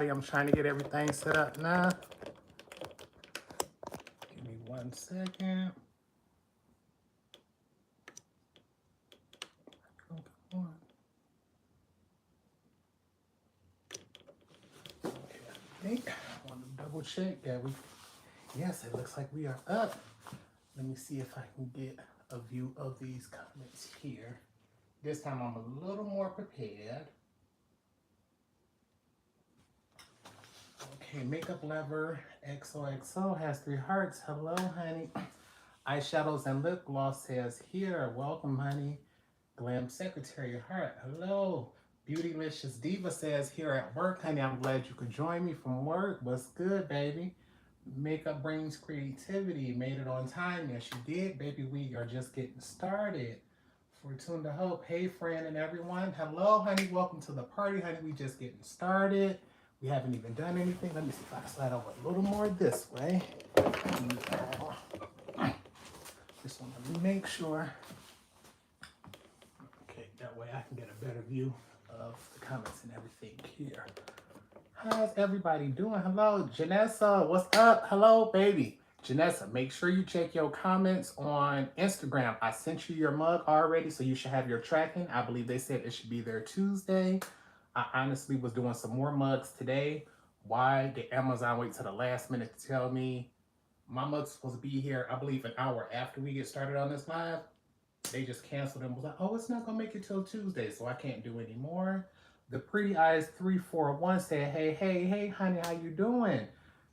I'm trying to get everything set up now. Give me 1 second. Oh, come on. Okay, I think I want to double check that we. Yes, it looks like we are up. Let me see if I can get a view of these comments here. This time I'm a little more prepared. Okay, Makeup Lover XOXO has 3 hearts. Hello, honey. Eyeshadows and lip gloss says here. Welcome, honey. Glam Secretary heart. Hello. Beautylicious Diva says here at work, honey. I'm glad you could join me from work. What's good, baby? Makeup brings creativity. Made it on time. Yes, you did, baby. We are just getting started. Fortune to Hope. Hey, friend and everyone. Hello, honey. Welcome to the party, honey. We just getting started. We haven't even done anything. Let me see if I can slide over a little more this way. Just want to make sure. Okay, that way I can get a better view of the comments and everything here. How's everybody doing? Hello, Janessa. What's up? Hello, baby. Janessa, make sure you check your comments on Instagram. I sent you your mug already, so you should have your tracking. I believe they said it should be there Tuesday. I honestly was doing some more mugs today. Why did Amazon wait to the last minute to tell me my mug's supposed to be here, I believe, an hour after we get started on this live? They just canceled and was like, oh, it's not gonna make it till Tuesday, so I can't do any more. The Pretty Eyes 341 said, hey, honey, how you doing?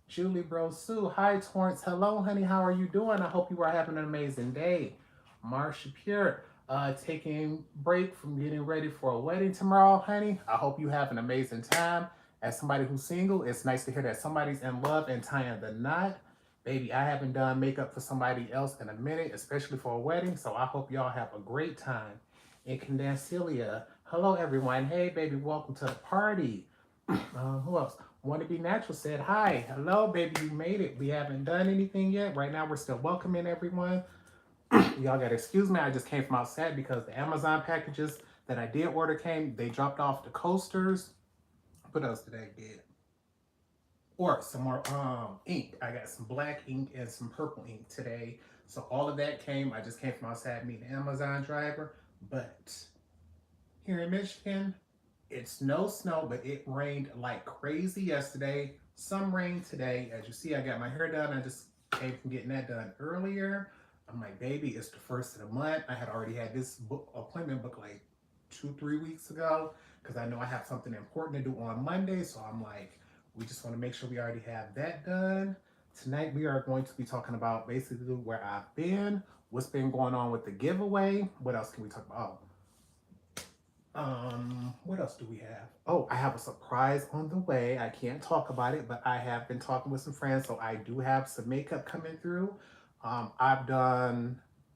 Julie Bro Sue, hi Torrence, hello, honey, how are you doing? I hope you are having an amazing day. Marsha Pure, taking break from getting ready for a wedding tomorrow, honey. I hope you have an amazing time. As somebody who's single, it's nice to hear that somebody's in love and tying the knot. Baby, I haven't done makeup for somebody else in a minute, especially for a wedding, so I hope y'all have a great time. And Candacelia, hello everyone. Hey baby, welcome to the party. Who else? Want to Be Natural said, hi. Hello baby, you made it. We haven't done anything yet. Right now we're still welcoming everyone. Y'all gotta excuse me, I just came from outside because the Amazon packages that I did order came. They dropped off the coasters. What else did I get? Or some more ink. I got some black ink and some purple ink today. So all of that came. I just came from outside meeting the Amazon driver. But here in Michigan, it's no snow, but it rained like crazy yesterday. Some rain today. As you see, I got my hair done. I just came from getting that done earlier. I'm like, baby, it's the first of the month. I had already had this appointment booked like 2-3 weeks ago because I know I have something important to do on Monday. So I'm like, we just want to make sure we already have that done. Tonight we are going to be talking about basically where I've been, what's been going on with the giveaway. What else can we talk about? What else do we have? Oh, I have a surprise on the way. I can't talk about it, but I have been talking with some friends, so I do have some makeup coming through. I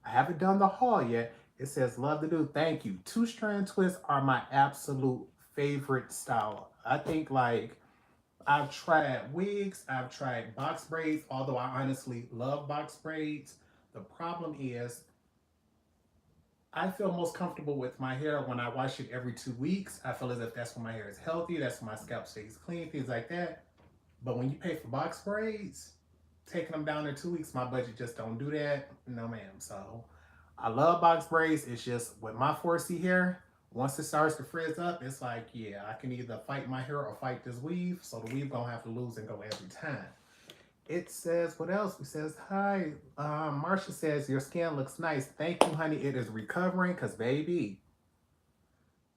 haven't done the haul yet. It says, love to do, thank you. 2-strand twists are my absolute favorite style. I think like, I've tried wigs, I've tried box braids, although I honestly love box braids. The problem is, I feel most comfortable with my hair when I wash it every 2 weeks. I feel as if that's when my hair is healthy, that's when my scalp stays clean, things like that. But when you pay for box braids, taking them down in 2 weeks, my budget just don't do that. No, ma'am. So I love box braids. It's just with my 4C hair, once it starts to frizz up, it's like, yeah, I can either fight my hair or fight this weave. So the weave gonna have to lose and go every time. It says, what else? It says, hi. Marsha says, your skin looks nice. Thank you, honey. It is recovering because, baby,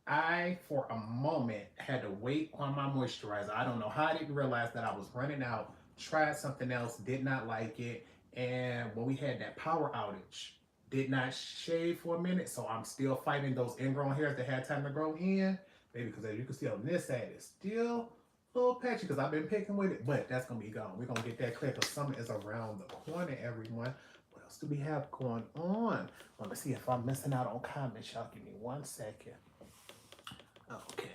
I, for a moment, had to wait on my moisturizer. I don't know how I didn't realize that I was running out, tried something else, did not like it. And when we had that power outage, did not shave for a minute. So I'm still fighting those ingrown hairs that had time to grow in. Baby, because as you can see on this side, it's still a little patchy because I've been picking with it. But that's going to be gone. We're going to get that clear because summer is around the corner, everyone. What else do we have going on? Let me see if I'm missing out on comments. Y'all give me 1 second. Okay.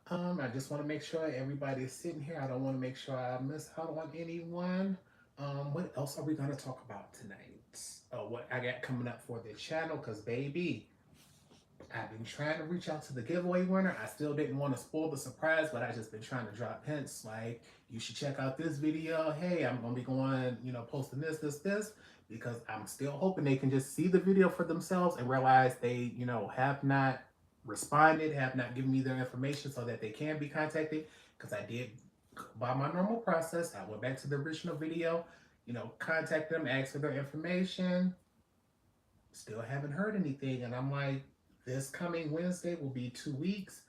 I just want to make sure everybody is sitting here. I don't want to make sure I miss out on anyone. What else are we going to talk about tonight? What I got coming up for the channel? Because, baby, I've been trying to reach out to the giveaway winner. I still didn't want to spoil the surprise, but I just been trying to drop hints like, you should check out this video. Hey, I'm going to be going, you know, posting this, because I'm still hoping they can just see the video for themselves and realize they, you know, have not responded, have not given me their information so that they can be contacted. Because I did, by my normal process, I went back to the original video, you know, contacted them, asked for their information. Still haven't heard anything. And I'm like, this coming Wednesday will be 2 weeks.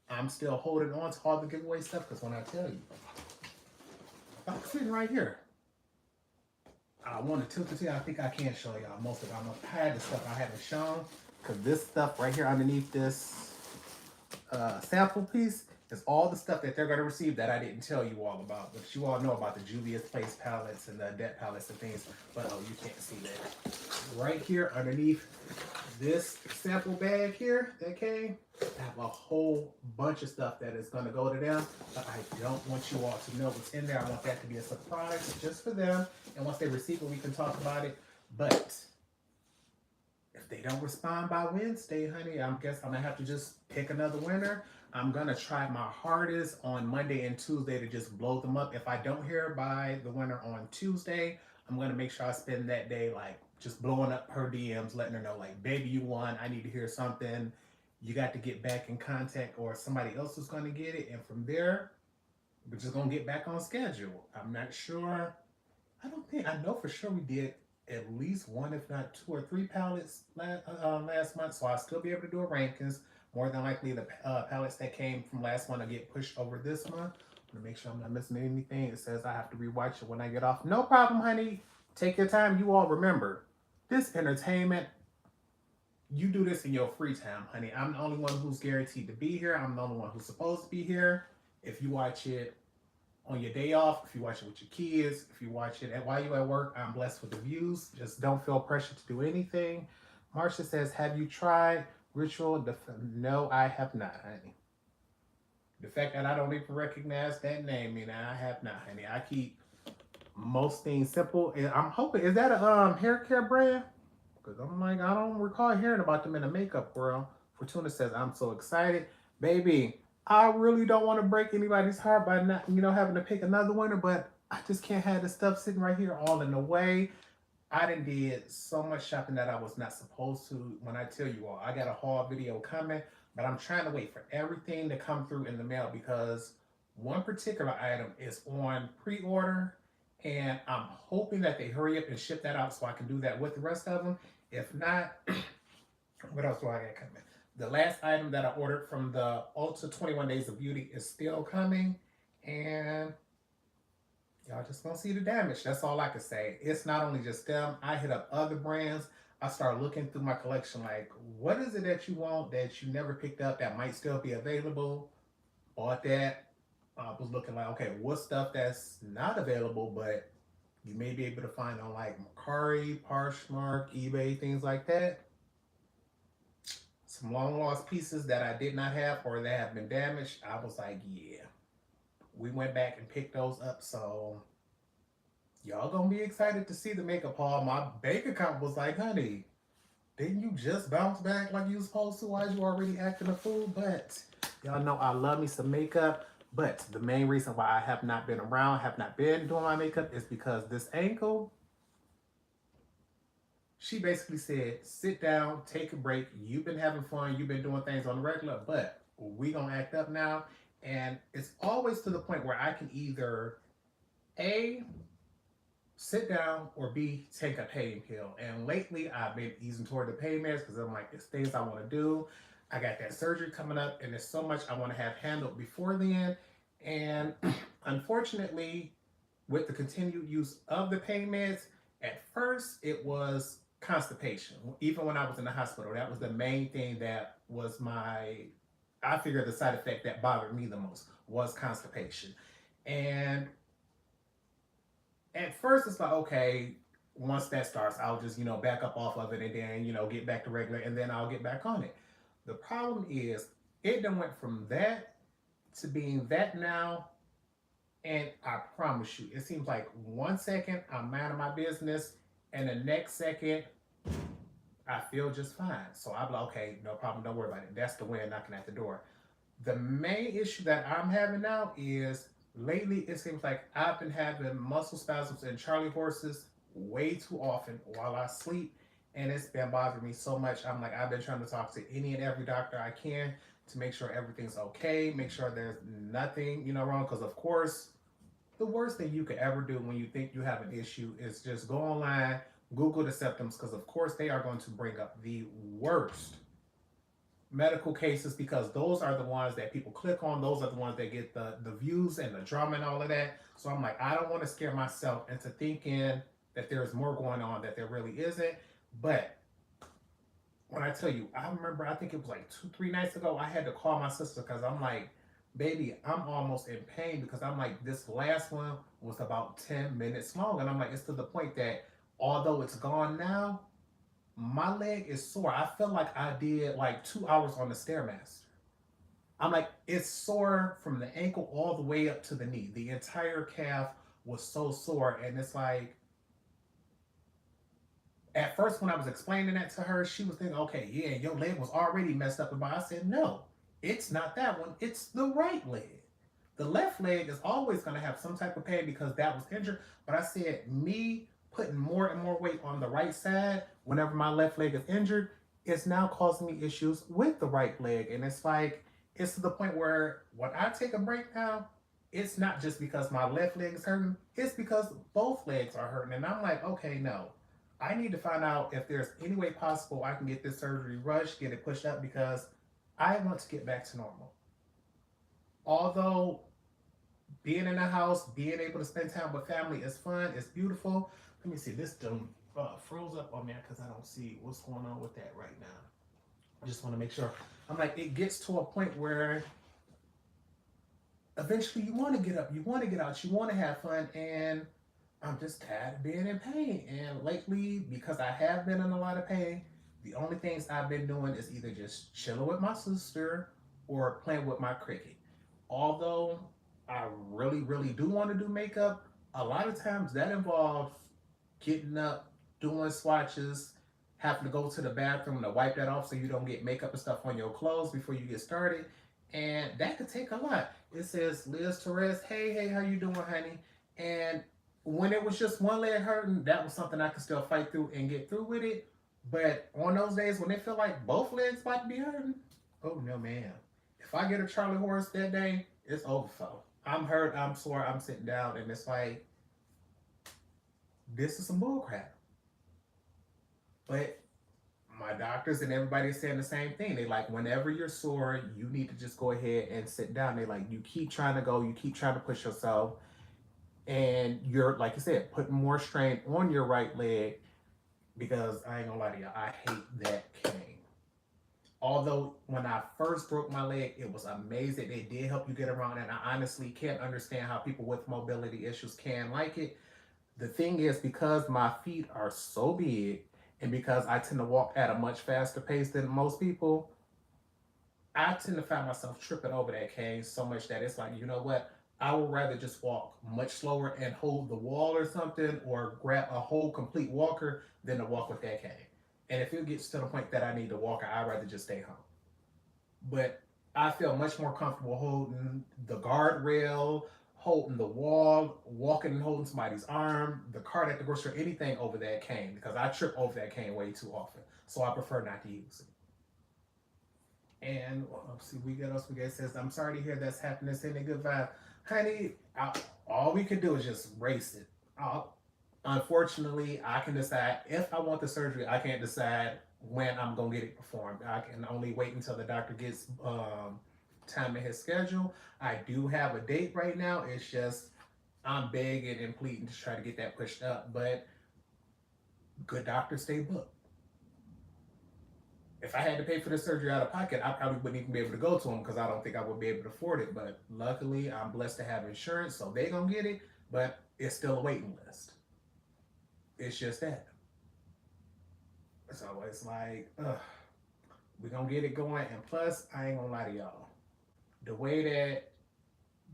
I'm still holding on to all the giveaway stuff because when I tell you, I'm sitting right here. I want to tilt the tail. I think I can show y'all most of it. I'm going to hide the stuff I haven't shown because this stuff right here underneath this sample piece is all the stuff that they're going to receive that I didn't tell you all about. But you all know about the Juvia's Place palettes and the Debt palettes and things. But oh, you can't see that. Right here underneath this sample bag here that came, I have a whole bunch of stuff that is going to go to them. But I don't want you all to know what's in there. I want that to be a surprise just for them. And once they receive it, we can talk about it. But if they don't respond by Wednesday, honey, I guess I'm going to have to just pick another winner. I'm going to try my hardest on Monday and Tuesday to just blow them up. If I don't hear by the winner on Tuesday, I'm going to make sure I spend that day like just blowing up her DMs, letting her know like, baby, you won. I need to hear something. You got to get back in contact or somebody else is going to get it. And from there, we're just going to get back on schedule. I'm not sure. I know for sure we did at least one, if not 2 or 3 palettes last month. So I'll still be able to do a rankings. More than likely, the palettes that came from last month will get pushed over this month. I'm going to make sure I'm not missing anything. It says I have to rewatch it when I get off. No problem, honey. Take your time. You all remember, this entertainment, you do this in your free time, honey. I'm the only one who's guaranteed to be here. I'm the only one who's supposed to be here. If you watch it on your day off, if you watch it with your kids, if you watch it while you're at work, I'm blessed with the views. Just don't feel pressure to do anything. Marcia says, have you tried Ritual? No, I have not, honey. The fact that I don't even recognize that name, you know, I have not, honey. I keep most things simple. And I'm hoping, is that a hair care brand? Because I'm like, I don't recall hearing about them in the makeup world. Fortuna says, I'm so excited. Baby, I really don't want to break anybody's heart by not, you know, having to pick another winner, but I just can't have the stuff sitting right here all in the way. I done did so much shopping that I was not supposed to. When I tell you all, I got a haul video coming, but I'm trying to wait for everything to come through in the mail because one particular item is on pre-order, and I'm hoping that they hurry up and ship that out so I can do that with the rest of them. If not, what else do I got coming? The last item that I ordered from the Ulta 21 Days of Beauty is still coming, and y'all just gonna see the damage. That's all I can say. It's not only just them. I hit up other brands. I start looking through my collection like, what is it that you want that you never picked up that might still be available? Bought that. I was looking like, okay, what stuff that's not available, but you may be able to find on like Mercari, Poshmark, eBay, things like that. Some long lost pieces that I did not have or that have been damaged. I was like, yeah. We went back and picked those up, so y'all gonna be excited to see the makeup haul. My bank account was like, honey, didn't you just bounce back like you was supposed to? Why you already acting a fool? But y'all know I love me some makeup. But the main reason why I have not been around, have not been doing my makeup is because this ankle, she basically said, sit down, take a break. You've been having fun. You've been doing things on the regular, but we gonna act up now. And it's always to the point where I can either A, sit down, or B, take a pain pill. And lately I've been easing toward the pain meds because I'm like, it's things I want to do. I got that surgery coming up and there's so much I want to have handled before then. And unfortunately, with the continued use of the pain meds, at first it was constipation. Even when I was in the hospital, that was the main thing that was I figured the side effect that bothered me the most was constipation. And at first it's like, okay, once that starts, I'll just, back up off of it and then, get back to regular and then I'll get back on it. The problem is it done went from that to being that now. And I promise you, it seems like 1 second I'm minding my business and the next second I feel just fine. So I'm like, okay, no problem, don't worry about it. That's the wind knocking at the door. The main issue that I'm having now is lately it seems like I've been having muscle spasms and Charlie horses way too often while I sleep. And it's been bothering me so much. I'm like, I've been trying to talk to any and every doctor I can to make sure everything's okay, make sure there's nothing, wrong. Because, of course, the worst thing you could ever do when you think you have an issue is just go online, Google the symptoms, because, of course, they are going to bring up the worst medical cases because those are the ones that people click on. Those are the ones that get the views and the drama and all of that. So I'm like, I don't want to scare myself into thinking that there's more going on that there really isn't. But when I tell you, I remember, I think it was like 2, 3 nights ago, I had to call my sister because I'm like, baby, I'm almost in pain because I'm like, this last one was about 10 minutes long. And I'm like, it's to the point that although it's gone now, my leg is sore. I feel like I did like 2 hours on the Stairmaster. I'm like, it's sore from the ankle all the way up to the knee. The entire calf was so sore. And it's like, at first, when I was explaining that to her, she was thinking, okay, yeah, your leg was already messed up. But I said, no, it's not that one. It's the right leg. The left leg is always going to have some type of pain because that was injured. But I said, me putting more and more weight on the right side whenever my left leg is injured is now causing me issues with the right leg. And it's like, it's to the point where when I take a break now, it's not just because my left leg is hurting, it's because both legs are hurting. And I'm like, okay, no. I need to find out if there's any way possible I can get this surgery rushed, get it pushed up because I want to get back to normal. Although being in the house, being able to spend time with family is fun, it's beautiful. Let me see, this done froze up on me because I don't see what's going on with that right now. I just want to make sure. I'm like, it gets to a point where eventually you want to get up, you want to get out, you want to have fun, and I'm just tired of being in pain. And lately, because I have been in a lot of pain, the only things I've been doing is either just chilling with my sister or playing with my cricket. Although I really, really do want to do makeup, a lot of times that involves getting up, doing swatches, having to go to the bathroom to wipe that off so you don't get makeup and stuff on your clothes before you get started. And that could take a lot. It says, Liz Torres, hey, how you doing, honey? And when it was just one leg hurting, that was something I could still fight through and get through with it. But on those days when it feel like both legs about to be hurting, oh no, man. If I get a Charlie horse that day, it's over for. I'm hurt, I'm sore, I'm sitting down, and it's like, this is some bullcrap. But my doctors and everybody is saying the same thing. They like, whenever you're sore, you need to just go ahead and sit down. They like, you keep trying to go, you keep trying to push yourself, and you're, like you said, putting more strain on your right leg because I ain't gonna lie to you, I hate that cane. Although when I first broke my leg, it was amazing. It did help you get around, and I honestly can't understand how people with mobility issues can like it. The thing is, because my feet are so big and because I tend to walk at a much faster pace than most people, I tend to find myself tripping over that cane so much that it's like, you know what? I would rather just walk much slower and hold the wall or something or grab a whole complete walker than to walk with that cane. And if it gets to the point that I need to walk, I'd rather just stay home. But I feel much more comfortable holding the guardrail, holding the wall, walking and holding somebody's arm, the cart at the grocery, anything over that cane because I trip over that cane way too often. So I prefer not to use it. And let's see, we got us. We get says, I'm sorry to hear that's happening. Send a good vibe, honey. All we can do is just race it. Unfortunately, I can decide if I want the surgery. I can't decide when I'm gonna get it performed. I can only wait until the doctor gets time in his schedule. I do have a date right now. It's just I'm begging and pleading to try to get that pushed up. But good doctors stay booked. If I had to pay for the surgery out of pocket, I probably wouldn't even be able to go to them because I don't think I would be able to afford it. But luckily, I'm blessed to have insurance, so they're gonna get it. But it's still a waiting list. It's just that. So it's like, we're gonna get it going. And plus, I ain't gonna lie to y'all. The way that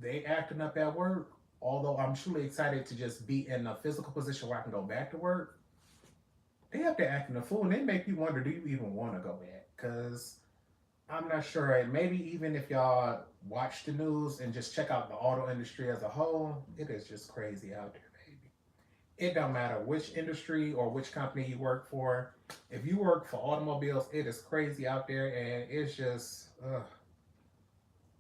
they acting up at work, although I'm truly excited to just be in a physical position where I can go back to work, they up there acting a fool, and they make you wonder, do you even want to go back? Because I'm not sure. And maybe even if y'all watch the news and just check out the auto industry as a whole, it is just crazy out there, baby. It don't matter which industry or which company you work for. If you work for automobiles, it is crazy out there, and it's just,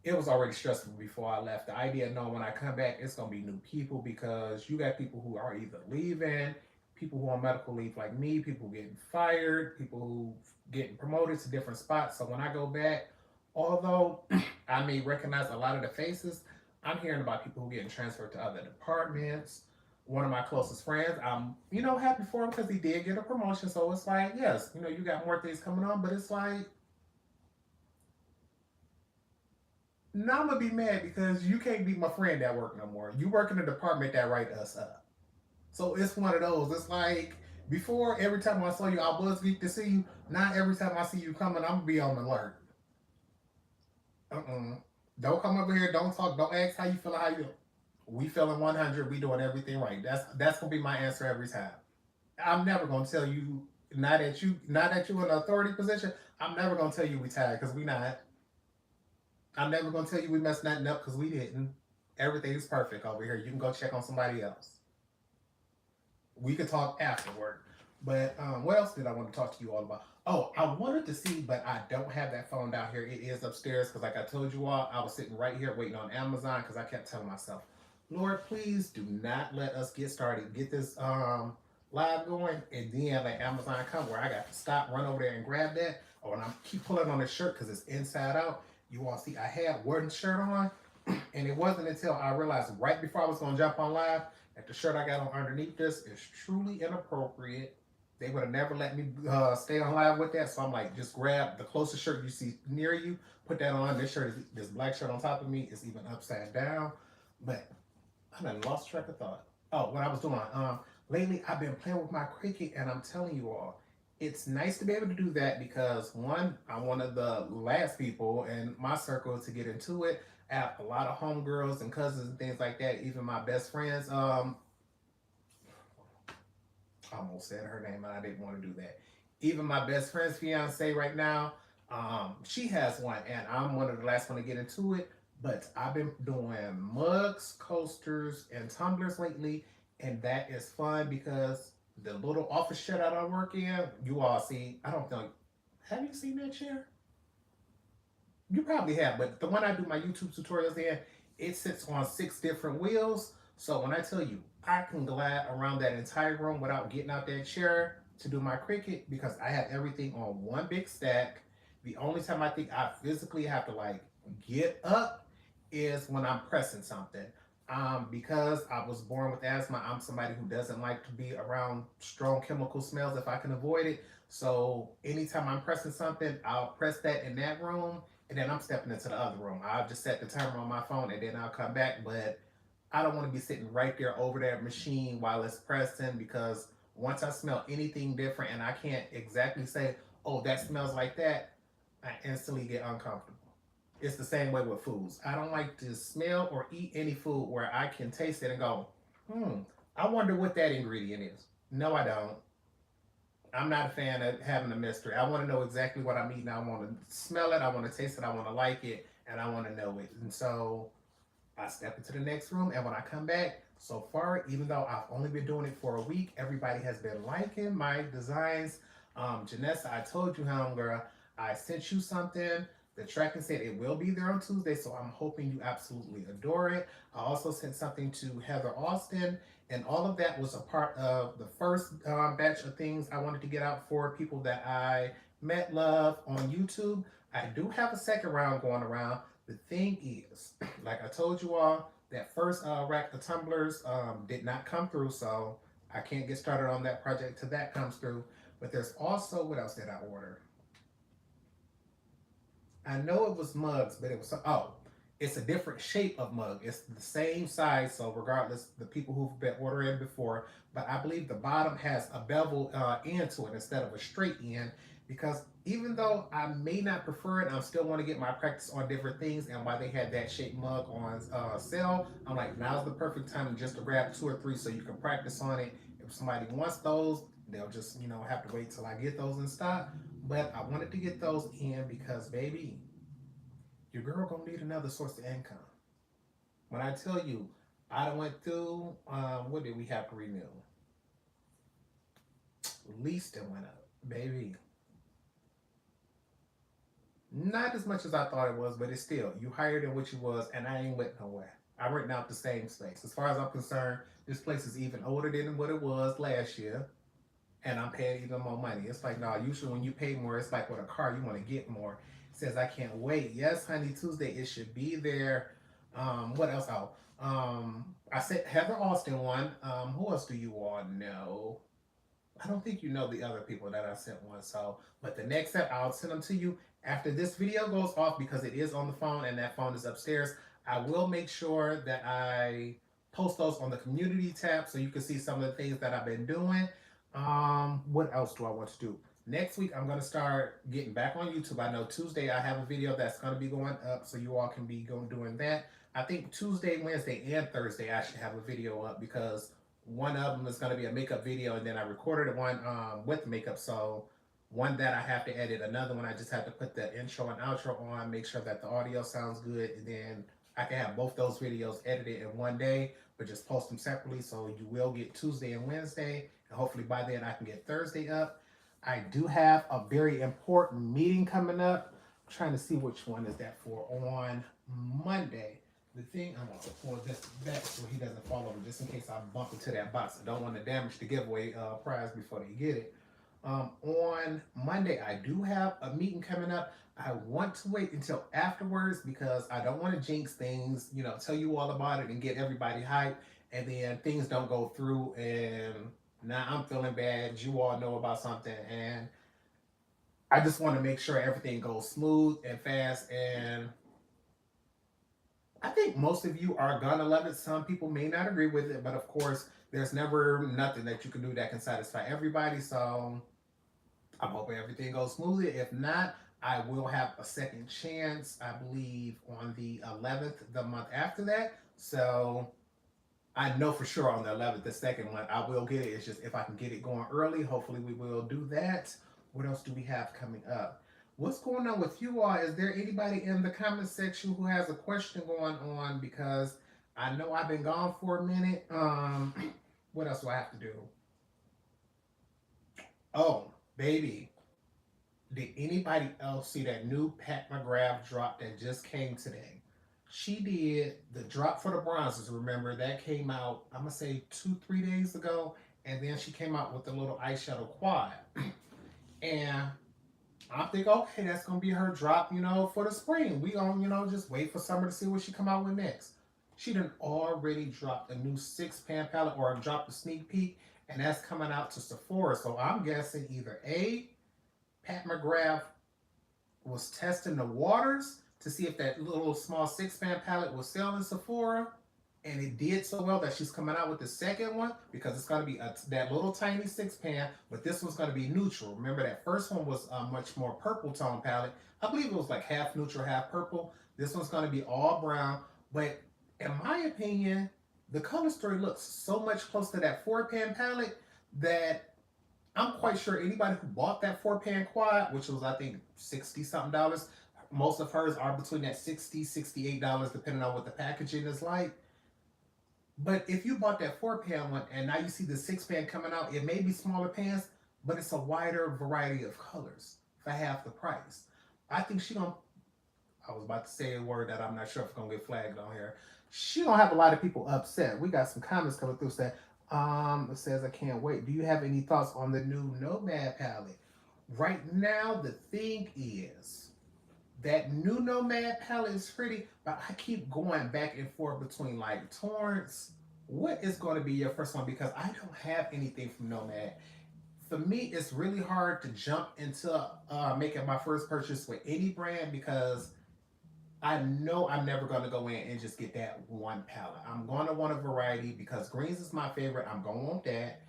it was already stressful before I left. The idea of knowing when I come back, it's gonna be new people because you got people who are either leaving, people who are on medical leave like me, people getting fired, people who getting promoted to different spots. So when I go back, although I may recognize a lot of the faces, I'm hearing about people who getting transferred to other departments. One of my closest friends, I'm happy for him because he did get a promotion. So it's like, yes, you got more things coming on, but it's like now I'm gonna be mad because you can't be my friend at work no more. You work in a department that write us up. So it's one of those. It's like before, every time I saw you, I was geeked to see you. Now every time I see you coming, I'm gonna be on alert. Don't come over here. Don't talk. Don't ask how you feel. How you? We feeling 100. We doing everything right. That's gonna be my answer every time. I'm never gonna tell you. Not that you in an authority position. I'm never gonna tell you we tired because we not. I'm never gonna tell you we messed nothing up because we didn't. Everything's perfect over here. You can go check on somebody else. We could talk afterward. But what else did I want to talk to you all about? Oh, I wanted to see, but I don't have that phone down here. It is upstairs because, like I told you all, I was sitting right here waiting on Amazon because I kept telling myself, Lord, please do not let us get started. Get this live going, and then let Amazon come where I got to stop, run over there, and grab that. Or when I keep pulling on the shirt because it's inside out, you all see I had Warden's shirt on, and it wasn't until I realized right before I was going to jump on live that the shirt I got on underneath this is truly inappropriate. They would have never let me stay on live with that. So I'm like, just grab the closest shirt you see near you, put that on. This black shirt on top of me is even upside down. But I done lost track of thought. Oh, what I was doing. Lately I've been playing with my Cricut, and I'm telling you all, it's nice to be able to do that because one, I'm one of the last people in my circle to get into it. I have a lot of homegirls and cousins and things like that. Even my best friends. I almost said her name and I didn't want to do that. Even my best friend's fiance right now, she has one, and I'm one of the last one to get into it. But I've been doing mugs, coasters, and tumblers lately, and that is fun because the little office chair that I work in, you all see. I don't think. Have you seen that chair? You probably have, but the one I do my YouTube tutorials in, it sits on 6 different wheels. So when I tell you, I can glide around that entire room without getting out that chair to do my Cricut because I have everything on one big stack. The only time I think I physically have to like get up is when I'm pressing something. Because I was born with asthma, I'm somebody who doesn't like to be around strong chemical smells if I can avoid it. So anytime I'm pressing something, I'll press that in that room, and then I'm stepping into the other room. I'll just set the timer on my phone and then I'll come back. But I don't want to be sitting right there over that machine while it's pressing because once I smell anything different and I can't exactly say, oh, that smells like that, I instantly get uncomfortable. It's the same way with foods. I don't like to smell or eat any food where I can taste it and go, I wonder what that ingredient is. No, I don't. I'm not a fan of having a mystery. I want to know exactly what I'm eating. I want to smell it. I want to taste it. I want to like it. And I want to know it. And so I step into the next room. And when I come back, so far, even though I've only been doing it for a week, everybody has been liking my designs. Janessa, I told you, homegirl, I sent you something. The tracking said it will be there on Tuesday, so I'm hoping you absolutely adore it. I also sent something to Heather Austin, and all of that was a part of the first batch of things I wanted to get out for people that I met, love on YouTube. I do have a second round going around. The thing is, like I told you all, that first rack of tumblers did not come through, so I can't get started on that project till that comes through. But there's also, what else did I order? I know it was mugs, but it was it's a different shape of mug. It's the same size, so regardless, the people who've been ordering before, but I believe the bottom has a bevel end to it instead of a straight end. Because even though I may not prefer it, I still want to get my practice on different things. And while they had that shaped mug on sale, I'm like, now's the perfect time just to grab 2 or 3 so you can practice on it. If somebody wants those, They'll just, you know, have to wait till I get those in stock. But I wanted to get those in because, baby, your girl gonna need another source of income. When I tell you, I done went through, what did we have to renew? Least it went up, baby. Not as much as I thought it was, but it's still, you higher than what you was, and I ain't went nowhere. I renting out the same space. As far as I'm concerned, this place is even older than what it was last year, and I'm paying even more money. It's like, no, usually when you pay more, it's like with a car, you want to get more. It says, I can't wait. Yes, honey, Tuesday, it should be there. What else? Oh, I said Heather Austin one. Who else do you all know? I don't think you know the other people that I sent one. So, but the next step, I'll send them to you after this video goes off because it is on the phone and that phone is upstairs. I will make sure that I post those on the community tab so you can see some of the things that I've been doing. What else do I want to do? Next week, I'm going to start getting back on YouTube. I know Tuesday I have a video that's going to be going up, so you all can be going doing that. I think Tuesday, Wednesday, and Thursday I should have a video up because one of them is going to be a makeup video, and then I recorded one with makeup. So one that I have to edit, another one I just have to put the intro and outro on, make sure that the audio sounds good, and then I can have both those videos edited in one day, but just post them separately. So you will get Tuesday and Wednesday, and hopefully by then I can get Thursday up. I do have a very important meeting coming up. I'm trying to see which one is that for on Monday. The thing, I'm going to pull this back so he doesn't fall over, just in case I bump into that box. I don't want to damage the giveaway prize before they get it. On Monday, I do have a meeting coming up. I want to wait until afterwards because I don't want to jinx things, you know, tell you all about it and get everybody hyped, and then things don't go through, and now I'm feeling bad. You all know about something, and I just want to make sure everything goes smooth and fast, and I think most of you are gonna love it. Some people may not agree with it, but of course, there's never nothing that you can do that can satisfy everybody. So I'm hoping everything goes smoothly. If not, I will have a second chance, I believe, on the 11th, the month after that. So I know for sure on the 11th, the second one, I will get it. It's just if I can get it going early, hopefully we will do that. What else do we have coming up? What's going on with you all? Is there anybody in the comment section who has a question going on? Because I know I've been gone for a minute. What else do I have to do? Oh, baby. Did anybody else see that new Pat McGrath drop that just came today? She did the drop for the bronzers. Remember, that came out, I'm going to say 2-3 days ago. And then she came out with the little eyeshadow quad. And I'm thinking, okay, that's going to be her drop, you know, for the spring. We going to, you know, just wait for summer to see what she come out with next. She done already dropped a new 6-pan palette, or dropped a sneak peek, and that's coming out to Sephora. So I'm guessing either A, Pat McGrath was testing the waters to see if that little small 6-pan palette will sell in Sephora, and it did so well that she's coming out with the second one because it's going to be that little tiny 6-pan, but this one's going to be neutral. Remember, that first one was a much more purple tone palette. I believe it was like half neutral, half purple. This one's going to be all brown, but in my opinion, the color story looks so much close to that 4-pan palette that I'm quite sure anybody who bought that 4-pan quad, which was I think $60-something, most of hers are between that $60, $68, depending on what the packaging is like. But if you bought that 4-pan one and now you see the 6-pan coming out, it may be smaller pans, but it's a wider variety of colors for half the price. I think she don't, I was about to say a word that I'm not sure if it's going to get flagged on here. She don't have a lot of people upset. We got some comments coming through saying, it says, I can't wait. Do you have any thoughts on the new Nomad palette? Right now, the thing is, that new Nomad palette is pretty, but I keep going back and forth between like Torrence. What is going to be your first one? Because I don't have anything from Nomad. For me, it's really hard to jump into making my first purchase with any brand because I know I'm never going to go in and just get that one palette. I'm going to want a variety because greens is my favorite. I'm going to want that.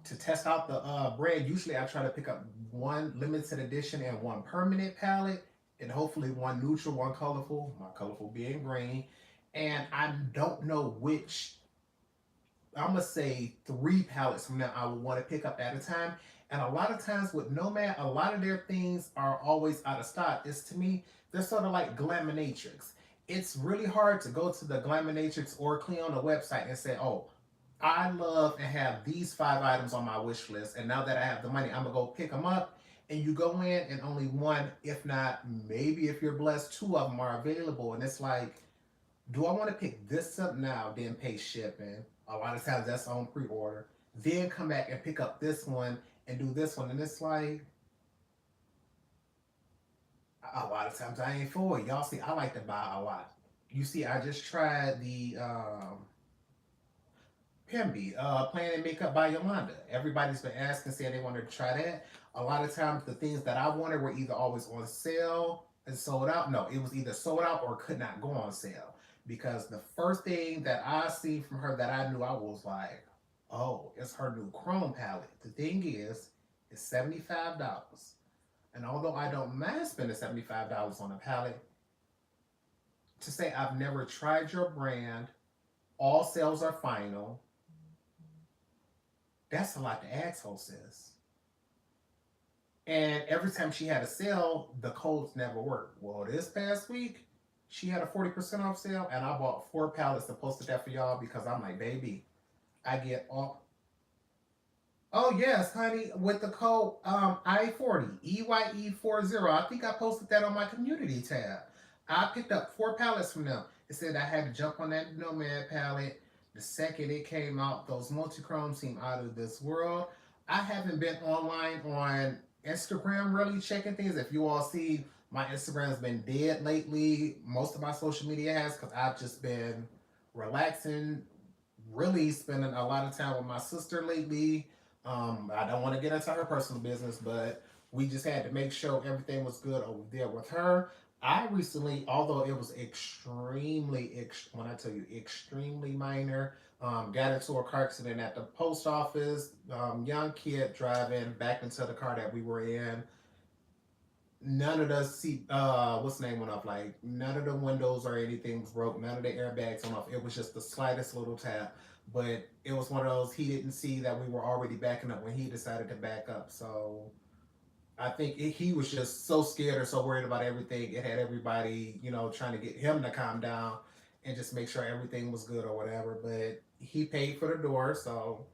To test out the brand, usually I try to pick up one limited edition and one permanent palette, and hopefully one neutral, one colorful, my colorful being green. And I don't know which I'm gonna say 3 palettes from now I would want to pick up at a time. And a lot of times with Nomad, a lot of their things are always out of stock. It's to me, they're sort of like Glaminatrix. It's really hard to go to the Glaminatrix or Cliona website and say, oh, I love and have these 5 items on my wish list, and now that I have the money, I'm gonna go pick them up. And you go in, and only one, if not maybe if you're blessed, 2 of them are available, and it's like, do I want to pick this up now, then pay shipping? A lot of times that's on pre-order. Then come back and pick up this one and do this one, and it's like a lot of times I ain't for it. Y'all see, I like to buy a lot. You see, I just tried the Pimby, Plan and Makeup by Yolanda. Everybody's been asking, saying they wanted to try that. A lot of times the things that I wanted were either always on sale and sold out. No, it was either sold out or could not go on sale. Because the first thing that I seen from her that I knew, I was like, oh, it's her new Chrome palette. The thing is, it's $75. And although I don't mind spending $75 on a palette, to say I've never tried your brand, all sales are final, that's a lot to ask, hostess. And every time she had a sale, the codes never worked. Well, this past week, she had a 40% off sale, and I bought 4 palettes and posted that for y'all because I'm like, baby, I get all. Oh, yes, honey, with the code I40, EYE40. I think I posted that on my community tab. I picked up 4 palettes from them. It said I had to jump on that Nomad palette. The second it came out, those multi-chrome seem out of this world. I haven't been online on Instagram really checking things. If you all see, my Instagram has been dead lately. Most of my social media has, because I've just been relaxing, really spending a lot of time with my sister lately. I don't want to get into her personal business, but we just had to make sure everything was good over there with her. I recently, although it was when I tell you extremely minor, got into a car accident at the post office. Young kid driving back into the car that we were in. None of the seat, what's the name went off? Like none of the windows or anything was broke. None of the airbags went off. It was just the slightest little tap. But it was one of those, he didn't see that we were already backing up when he decided to back up. So I think he was just so scared or so worried about everything. It had everybody, trying to get him to calm down and just make sure everything was good or whatever. But he paid for the door, so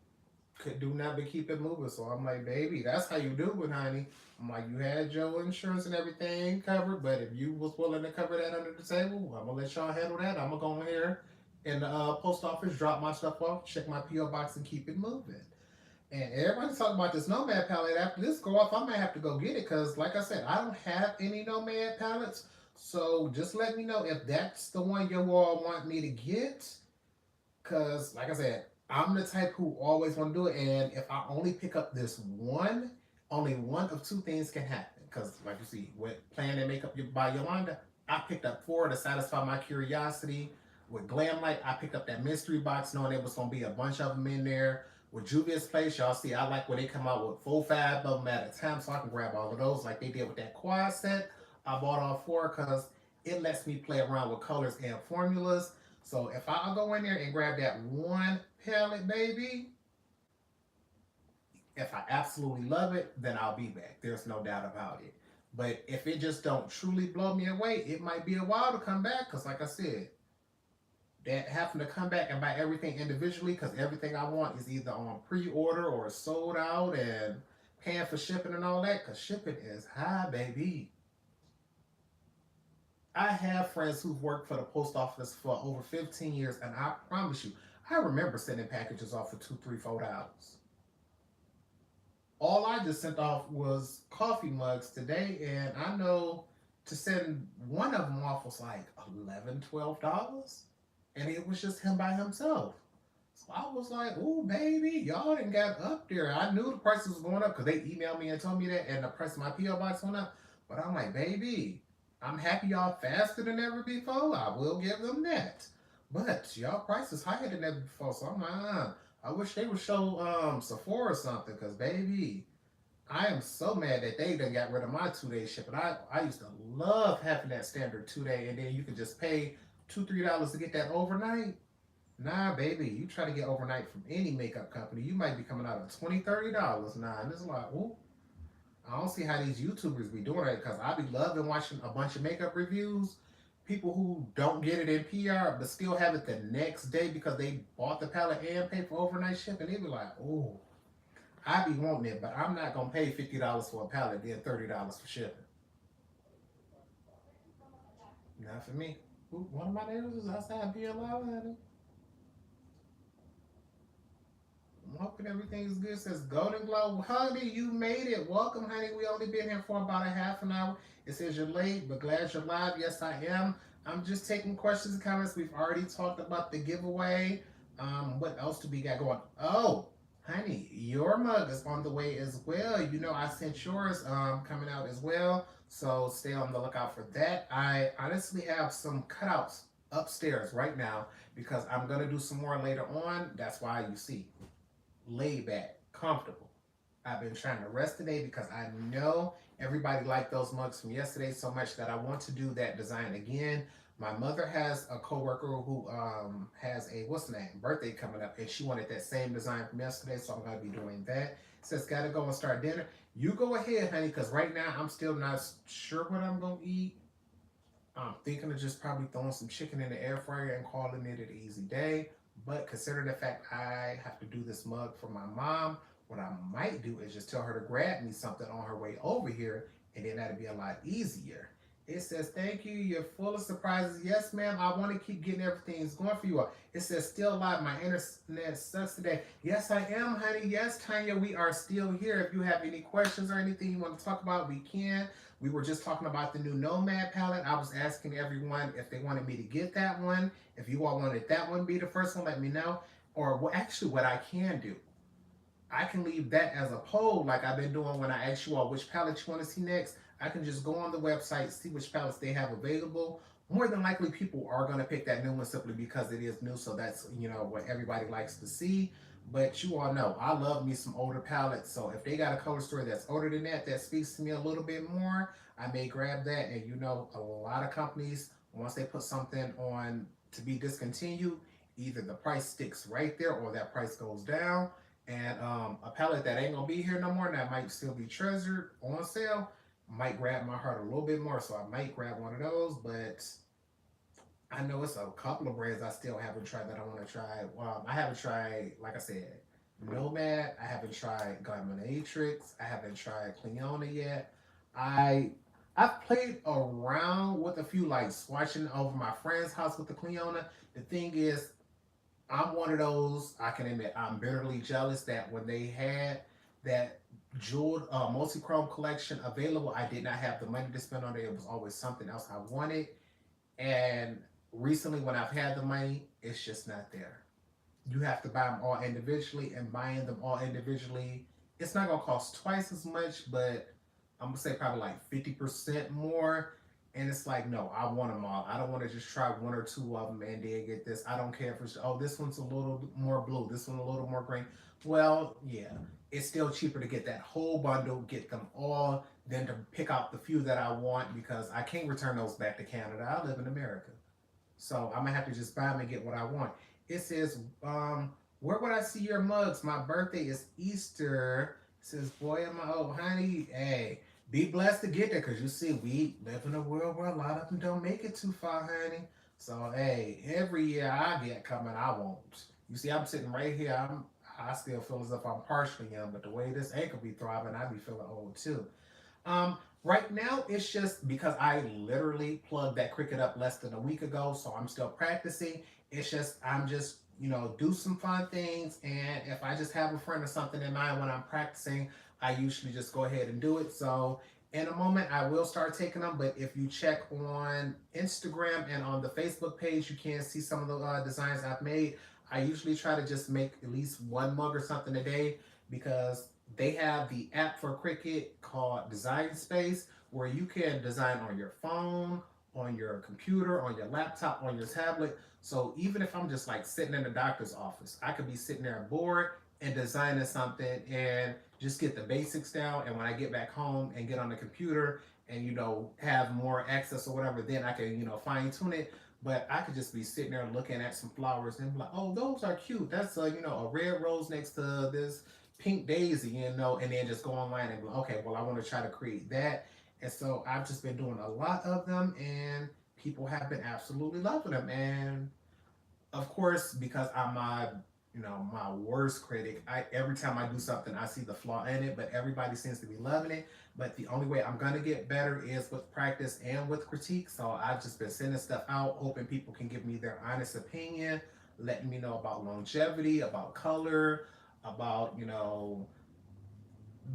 could do nothing but keep it moving. So I'm like, baby, that's how you do it, honey. I'm like, you had your insurance and everything covered, but if you was willing to cover that under the table, I'm gonna let y'all handle that. I'm gonna go in here in the post office, drop my stuff off, check my PO box, and keep it moving. And everybody's talking about this Nomad palette. After this go off, I might have to go get it because, like I said, I don't have any Nomad palettes. So just let me know if that's the one you all want me to get. Because, like I said, I'm the type who always want to do it. And if I only pick up this one, only one of 2 things can happen. Because, like you see, with Plan and Makeup by Yolanda, I picked up 4 to satisfy my curiosity. With Glam Light, I picked up that mystery box knowing there was going to be a bunch of them in there. With Juvia's Place, y'all see, I like when they come out with 4, 5 of them at a time so I can grab all of those like they did with that quad set. I bought all 4 because it lets me play around with colors and formulas. So if I go in there and grab that one palette, baby, if I absolutely love it, then I'll be back. There's no doubt about it. But if it just don't truly blow me away, it might be a while to come back because, like I said, that having to come back and buy everything individually because everything I want is either on pre-order or sold out and paying for shipping and all that because shipping is high, baby. I have friends who've worked for the post office for over 15 years, and I promise you, I remember sending packages off for $2, $3, $4. All I just sent off was coffee mugs today, and I know to send one of them off was like $11, $12. And it was just him by himself. So I was like, "Ooh, baby, y'all didn't got up there." I knew the prices was going up because they emailed me and told me that, and the price of my PO box went up. But I'm like, "Baby, I'm happy y'all faster than ever before. I will give them that." But y'all price is higher than ever before. So I'm like, I wish they would show Sephora or something, because baby, I am so mad that they done got rid of my 2-day shipping. I used to love having that standard 2-day, and then you could just pay $2, $3 to get that overnight. Nah, baby, you try to get overnight from any makeup company, you might be coming out of $20, $30. Nah, and it's like, ooh, I don't see how these YouTubers be doing it because I be loving watching a bunch of makeup reviews. People who don't get it in PR but still have it the next day because they bought the palette and paid for overnight shipping. They be like, ooh, I be wanting it, but I'm not gonna pay $50 for a palette, then $30 for shipping. Not for me. Ooh, one of my neighbors is outside being loud, honey. I'm hoping everything is good. It says Golden Globe. Honey, you made it. Welcome, honey. We only been here for about a half an hour. It says you're late, but glad you're live. Yes, I am. I'm just taking questions and comments. We've already talked about the giveaway. What else do we got going? Oh, honey, your mug is on the way as well. You know, I sent yours coming out as well. So stay on the lookout for that. I honestly have some cutouts upstairs right now because I'm gonna do some more later on. That's why you see laid back, comfortable. I've been trying to rest today because I know everybody liked those mugs from yesterday so much that I want to do that design again. My mother has a coworker who has a what's the name birthday coming up, and she wanted that same design from yesterday, so I'm gonna be doing that. Says gotta go and start dinner. You go ahead, honey, because right now I'm still not sure what I'm gonna eat. I'm thinking of just probably throwing some chicken in the air fryer and calling it an easy day. But considering the fact I have to do this mug for my mom, what I might do is just tell her to grab me something on her way over here, and then that'd be a lot easier. It says, thank you. You're full of surprises. Yes, ma'am. I want to keep getting everything going for you all. It says, still live. My internet sucks today. Yes, I am, honey. Yes, Tanya, we are still here. If you have any questions or anything you want to talk about, we can. We were just talking about the new Nomad palette. I was asking everyone if they wanted me to get that one. If you all wanted that one be the first one, let me know. Or well, actually, what I can do, I can leave that as a poll like I've been doing when I ask you all which palette you want to see next. I can just go on the website, see which palettes they have available. More than likely, people are going to pick that new one simply because it is new. So that's, you know, what everybody likes to see. But you all know, I love me some older palettes. So if they got a color story that's older than that, that speaks to me a little bit more, I may grab that. And you know, a lot of companies, once they put something on to be discontinued, either the price sticks right there or that price goes down. And a palette that ain't gonna be here no more and that might still be treasured on sale might grab my heart a little bit more. So I might grab one of those, but I know it's a couple of brands I still haven't tried that I want to try. I haven't tried, like I said, Nomad. I haven't tried Glamonatrix. I haven't tried Cliona yet. I I've played around with a few, like swatching over my friend's house with the Cliona. The thing is, I'm one of those, I can admit, I'm bitterly jealous that when they had that jeweled multi-chrome collection available, I did not have the money to spend on it. It was always something else I wanted. And recently, when I've had the money, it's just not there. You have to buy them all individually, and buying them all individually, it's not gonna cost twice as much, but I'm gonna say probably like 50% more. And it's like, no, I want them all. I don't want to just try one or two of them and then get this. I don't care if it's, oh, this one's a little more blue, this one a little more green. Well, yeah, it's still cheaper to get that whole bundle, get them all, than to pick out the few that I want because I can't return those back to Canada. I live in America. So I'm gonna have to just buy them and get what I want. It says, where would I see your mugs? My birthday is Easter. It says, boy, am I old, honey. Hey, be blessed to get there, because you see, we live in a world where a lot of them don't make it too far, honey. So, hey, every year I get coming, I won't. You see, I'm sitting right here. I still feel as if I'm partially young, but the way this ankle be throbbing, I be feeling old too. Right now, it's just because I literally plugged that Cricut up less than a week ago, so I'm still practicing. It's just, I'm just, you know, do some fun things, and if I just have a friend or something in mind when I'm practicing, I usually just go ahead and do it. So in a moment, I will start taking them, but if you check on Instagram and on the Facebook page, you can see some of the designs I've made. I usually try to just make at least one mug or something a day because they have the app for Cricut called Design Space where you can design on your phone, on your computer, on your laptop, on your tablet. So even if I'm just like sitting in the doctor's office, I could be sitting there bored and designing something and just get the basics down. And when I get back home and get on the computer and, you know, have more access or whatever, then I can, you know, fine tune it. But I could just be sitting there looking at some flowers and be like, oh, those are cute. That's a, a red rose next to this pink daisy, and then just go online and be like, okay, well, I want to try to create that. And so I've just been doing a lot of them, and people have been absolutely loving them. And of course, because I'm my worst critic, I every time I do something, I see the flaw in it, but everybody seems to be loving it. But the only way I'm gonna get better is with practice and with critique. So I've just been sending stuff out, hoping people can give me their honest opinion, letting me know about longevity, about color, about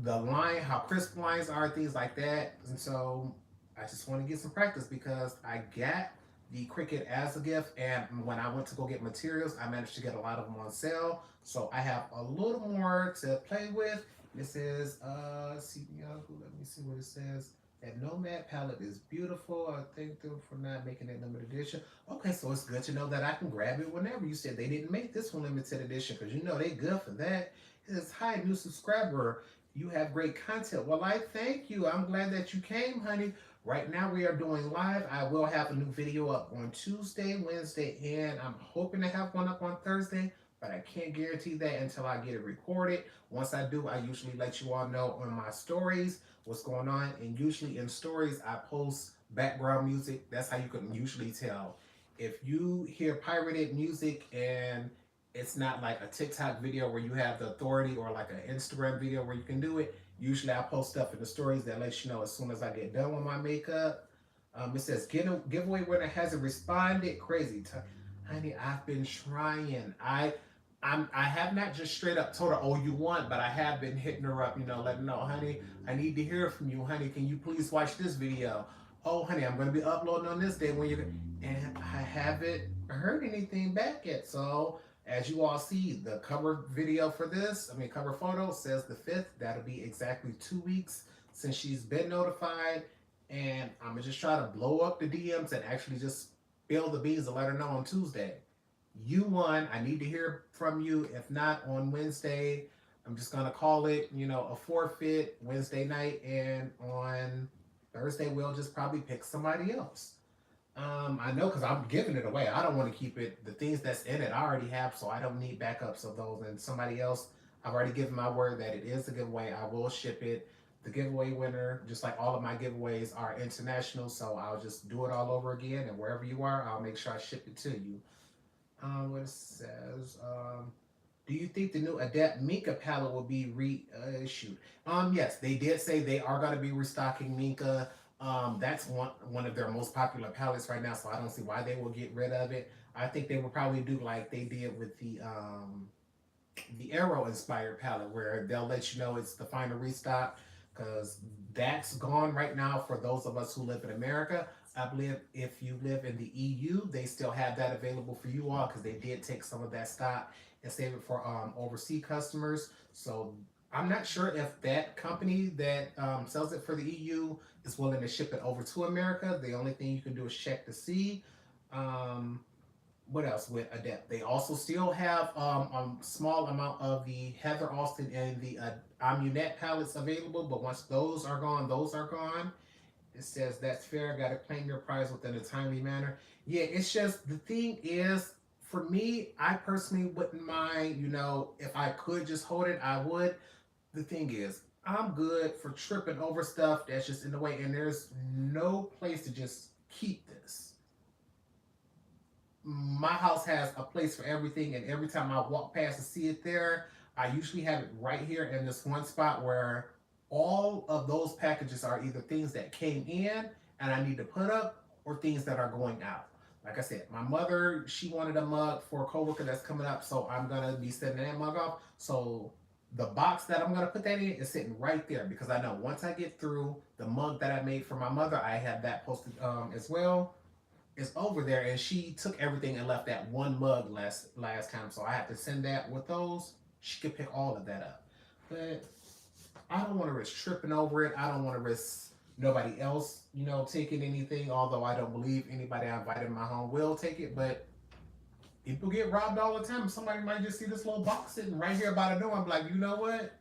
the line, how crisp lines are, things like that. And so I just want to get some practice because I got the Cricut as a gift, and when I went to go get materials, I managed to get a lot of them on sale. So I have a little more to play with. This is let me see what it says. That Nomad palette is beautiful. I thank them for not making it limited edition. Okay, so it's good to know that I can grab it whenever. You said they didn't make this one limited edition because they good for that. It says, hi, new subscriber. You have great content. Well, I thank you. I'm glad that you came, honey. Right now we are doing live. I will have a new video up on Tuesday, Wednesday, and I'm hoping to have one up on Thursday, but I can't guarantee that until I get it recorded. Once I do, I usually let you all know on my stories what's going on, and usually in stories, I post background music. That's how you can usually tell. If you hear pirated music and it's not like a TikTok video where you have the authority or like an Instagram video where you can do it, usually I post stuff in the stories that lets you know as soon as I get done with my makeup. It says, giveaway winner hasn't responded. Crazy. Honey, I've been trying. I have not just straight up told her, oh, you won, but I have been hitting her up, letting her know, honey, I need to hear from you. Honey, can you please watch this video? Oh, honey, I'm going to be uploading on this day when you're... And I haven't heard anything back yet. So as you all see, the cover video for this, cover photo says the 5th. That'll be exactly 2 weeks since she's been notified. And I'm going to just try to blow up the DMs and actually just spill the beans and let her know on Tuesday. You won. I need to hear from you. If not, on Wednesday, I'm just going to call it, a forfeit Wednesday night. And on Thursday, we'll just probably pick somebody else. I know because I'm giving it away. I don't want to keep it. The things that's in it I already have, so I don't need backups of those. And somebody else, I've already given my word that it is a giveaway. I will ship it. The giveaway winner, just like all of my giveaways, are international, so I'll just do it all over again. And wherever you are, I'll make sure I ship it to you. What it says, do you think the new Adept Minka palette will be reissued? Yes, they did say they are going to be restocking Minka. That's one of their most popular palettes right now, so I don't see why they will get rid of it. I think they will probably do like they did with the Arrow inspired palette, where they'll let you know it's the final restock, because that's gone right now for those of us who live in America. I believe if you live in the EU, they still have that available for you all, because they did take some of that stock and save it for overseas customers. So I'm not sure if that company that sells it for the EU is willing to ship it over to America. The only thing you can do is check to see. What else with Adept? They also still have a small amount of the Heather Austin and the Amunet palettes available, but once those are gone, those are gone. It says, that's fair, got to claim your prize within a timely manner. Yeah, it's just, the thing is, for me, I personally wouldn't mind, if I could just hold it, I would. The thing is, I'm good for tripping over stuff that's just in the way, and there's no place to just keep this. My house has a place for everything, and every time I walk past and see it there, I usually have it right here in this one spot where all of those packages are either things that came in and I need to put up, or things that are going out. Like I said, my mother, she wanted a mug for a coworker that's coming up, so I'm going to be sending that mug off. So the box that I'm going to put that in is sitting right there, because I know once I get through the mug that I made for my mother, I have that posted as well. It's over there, and she took everything and left that one mug last time, so I have to send that with those. She could pick all of that up. But I don't want to risk tripping over it. I don't want to risk nobody else, taking anything, although I don't believe anybody I invited in my home will take it. But people get robbed all the time. Somebody might just see this little box sitting right here by the door and be like, you know what?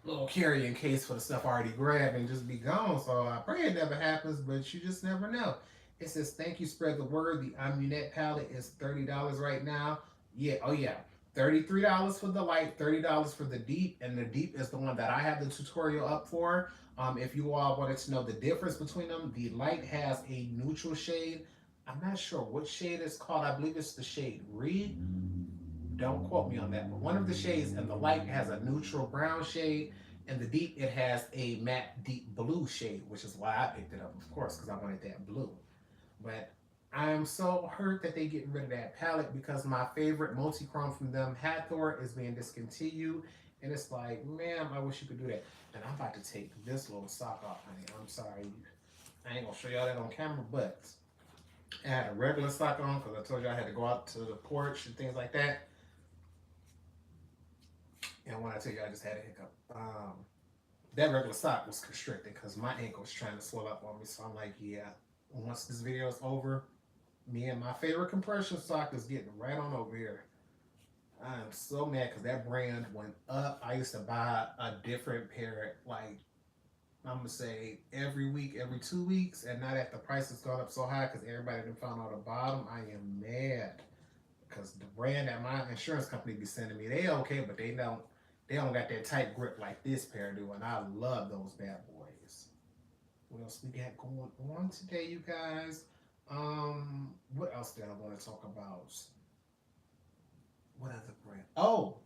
Little carrying case for the stuff I already grabbed and just be gone. So I pray it never happens, but you just never know. It says, thank you, spread the word. The Amunet palette is $30 right now. Yeah, oh yeah. $33 for the light, $30 for the deep, and the deep is the one that I have the tutorial up for. If you all wanted to know the difference between them, the light has a neutral shade. I'm not sure what shade it's called. I believe it's the shade Reed. Don't quote me on that, but one of the shades, and the light has a neutral brown shade, and the deep, it has a matte deep blue shade, which is why I picked it up, of course, because I wanted that blue. But I'm so hurt that they getting rid of that palette because my favorite multi-chrome from them, Hathor, is being discontinued. And it's like, man, I wish you could do that. And I'm about to take this little sock off, honey. I'm sorry. I ain't going to show y'all that on camera, but I had a regular sock on because I told you I had to go out to the porch and things like that. And when I tell you I just had a hiccup, that regular sock was constricted because my ankle was trying to swell up on me. So I'm like, yeah, once this video is over, me and my favorite compression sock is getting right on over here. I'm so mad because that brand went up. I used to buy a different pair, like, I'm going to say every week, every 2 weeks. And now that the price has gone up so high because everybody done found out the bottom, I am mad. Because the brand that my insurance company be sending me, they okay, but they don't got that tight grip like this pair do. And I love those bad boys. What else we got going on today, you guys? What else did I want to talk about? What other brand? Oh,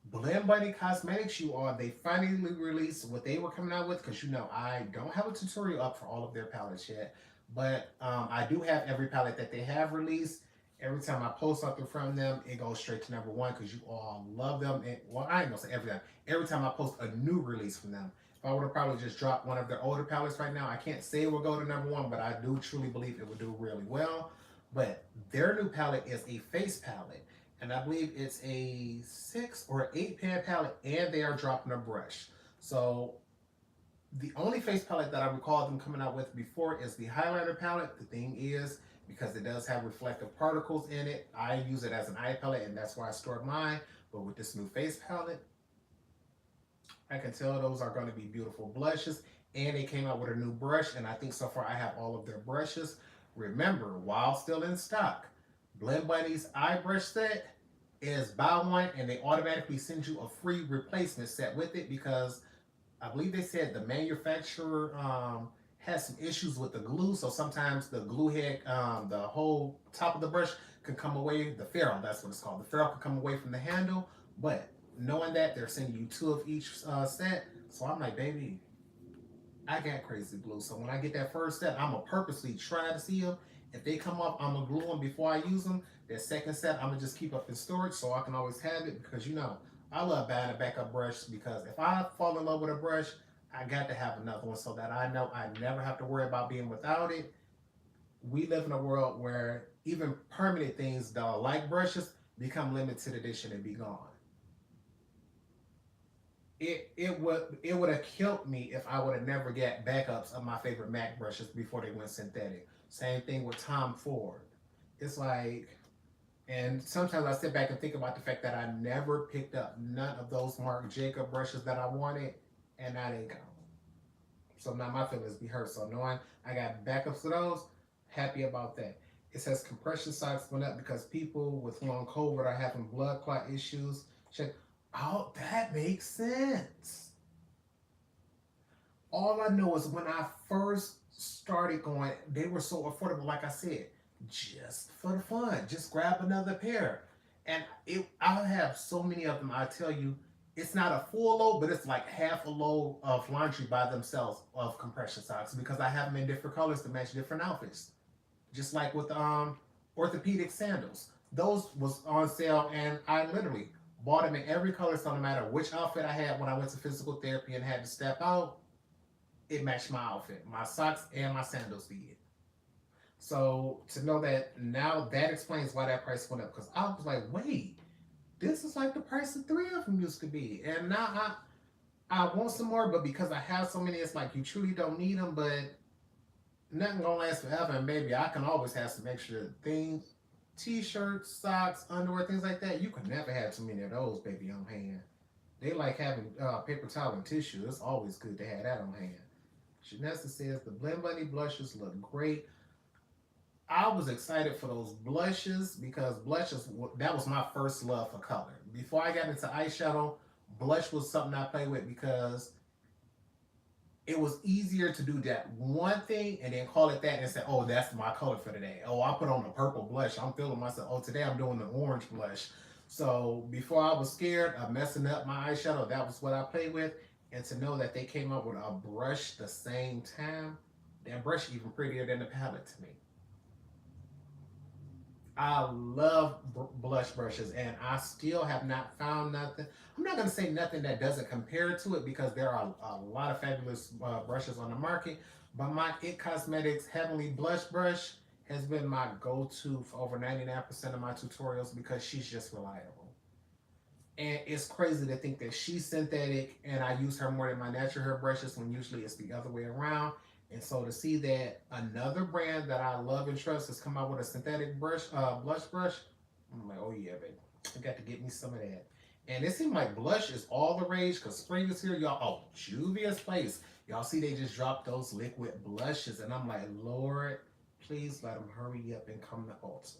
Blend Bunny Cosmetics, you all. They finally released what they were coming out with, because you know I don't have a tutorial up for all of their palettes yet, but I do have every palette that they have released. Every time I post something from them, it goes straight to #1 because you all love them. And, well, I ain't gonna say every time. Every time I post a new release from them, if I would have probably just dropped one of their older palettes right now, I can't say it will go to #1, but I do truly believe it would do really well. But their new palette is a face palette, and I believe it's a 6 or 8 pan palette, and they are dropping a brush. So the only face palette that I recall them coming out with before is the highlighter palette. The thing is, because it does have reflective particles in it, I use it as an eye palette, and that's why I stored mine. But with this new face palette, I can tell those are going to be beautiful blushes. And they came out with a new brush, and I think so far I have all of their brushes. Remember, while still in stock, Blend Bunny's eye brush set is buy one, and they automatically send you a free replacement set with it, because I believe they said the manufacturer has some issues with the glue, so sometimes the glue head, the whole top of the brush can come away, the ferrule, that's what it's called. The ferrule can come away from the handle, but knowing that, they're sending you 2 of each set, so I'm like, baby, I got crazy glue. So when I get that first set, I'm going to purposely try to see them. If they come up, I'm going to glue them before I use them. That second set, I'm going to just keep up in storage so I can always have it, because, you know, I love buying a backup brush, because if I fall in love with a brush, I got to have another one so that I know I never have to worry about being without it. We live in a world where even permanent things that are like brushes become limited edition and be gone. It would have killed me if I would have never got backups of my favorite MAC brushes before they went synthetic. Same thing with Tom Ford. It's like, and sometimes I sit back and think about the fact that I never picked up none of those Marc Jacob brushes that I wanted, and now they gone. So now my feelings be hurt. So knowing I got backups of those, happy about that. It says compression socks went up because people with long COVID are having blood clot issues. Check. Oh, that makes sense. All I know is when I first started going, they were so affordable. Like I said, just for the fun, just grab another pair. And I'll have so many of them. I tell you, it's not a full load, but it's like half a load of laundry by themselves of compression socks, because I have them in different colors to match different outfits. Just like with orthopedic sandals. Those was on sale, and I literally bought them in every color, so no matter which outfit I had when I went to physical therapy and had to step out, it matched my outfit. My socks and my sandals did. So to know that now, that explains why that price went up. Because I was like, wait, this is like the price of 3 of them used to be. And now I want some more, but because I have so many, it's like you truly don't need them, but nothing gonna last forever. And baby, I can always have some extra things. T-shirts, socks, underwear, things like that. You can never have too many of those, baby, on hand. They like having paper towel and tissue. It's always good to have that on hand. Janessa says the Blend Bunny blushes look great. I was excited for those blushes because blushes, that was my first love for color. Before I got into eyeshadow, blush was something I played with because it was easier to do that one thing and then call it that and say, oh, that's my color for today. Oh, I put on the purple blush. I'm feeling myself. Oh, today I'm doing the orange blush. So before I was scared of messing up my eyeshadow, that was what I played with. And to know that they came up with a brush the same time, that brush even prettier than the palette to me. I love blush brushes, and I still have not found nothing. I'm not going to say nothing that doesn't compare to it because there are a lot of fabulous brushes on the market. But my It Cosmetics Heavenly Blush Brush has been my go-to for over 99% of my tutorials because she's just reliable. And it's crazy to think that she's synthetic and I use her more than my natural hair brushes when usually it's the other way around. And so to see that another brand that I love and trust has come out with a synthetic blush brush, I'm like, oh yeah, baby. I got to get me some of that. And it seemed like blush is all the rage because spring is here, y'all. Oh, Juvia's Place. Y'all see they just dropped those liquid blushes. And I'm like, Lord, please let them hurry up and come to Ulta.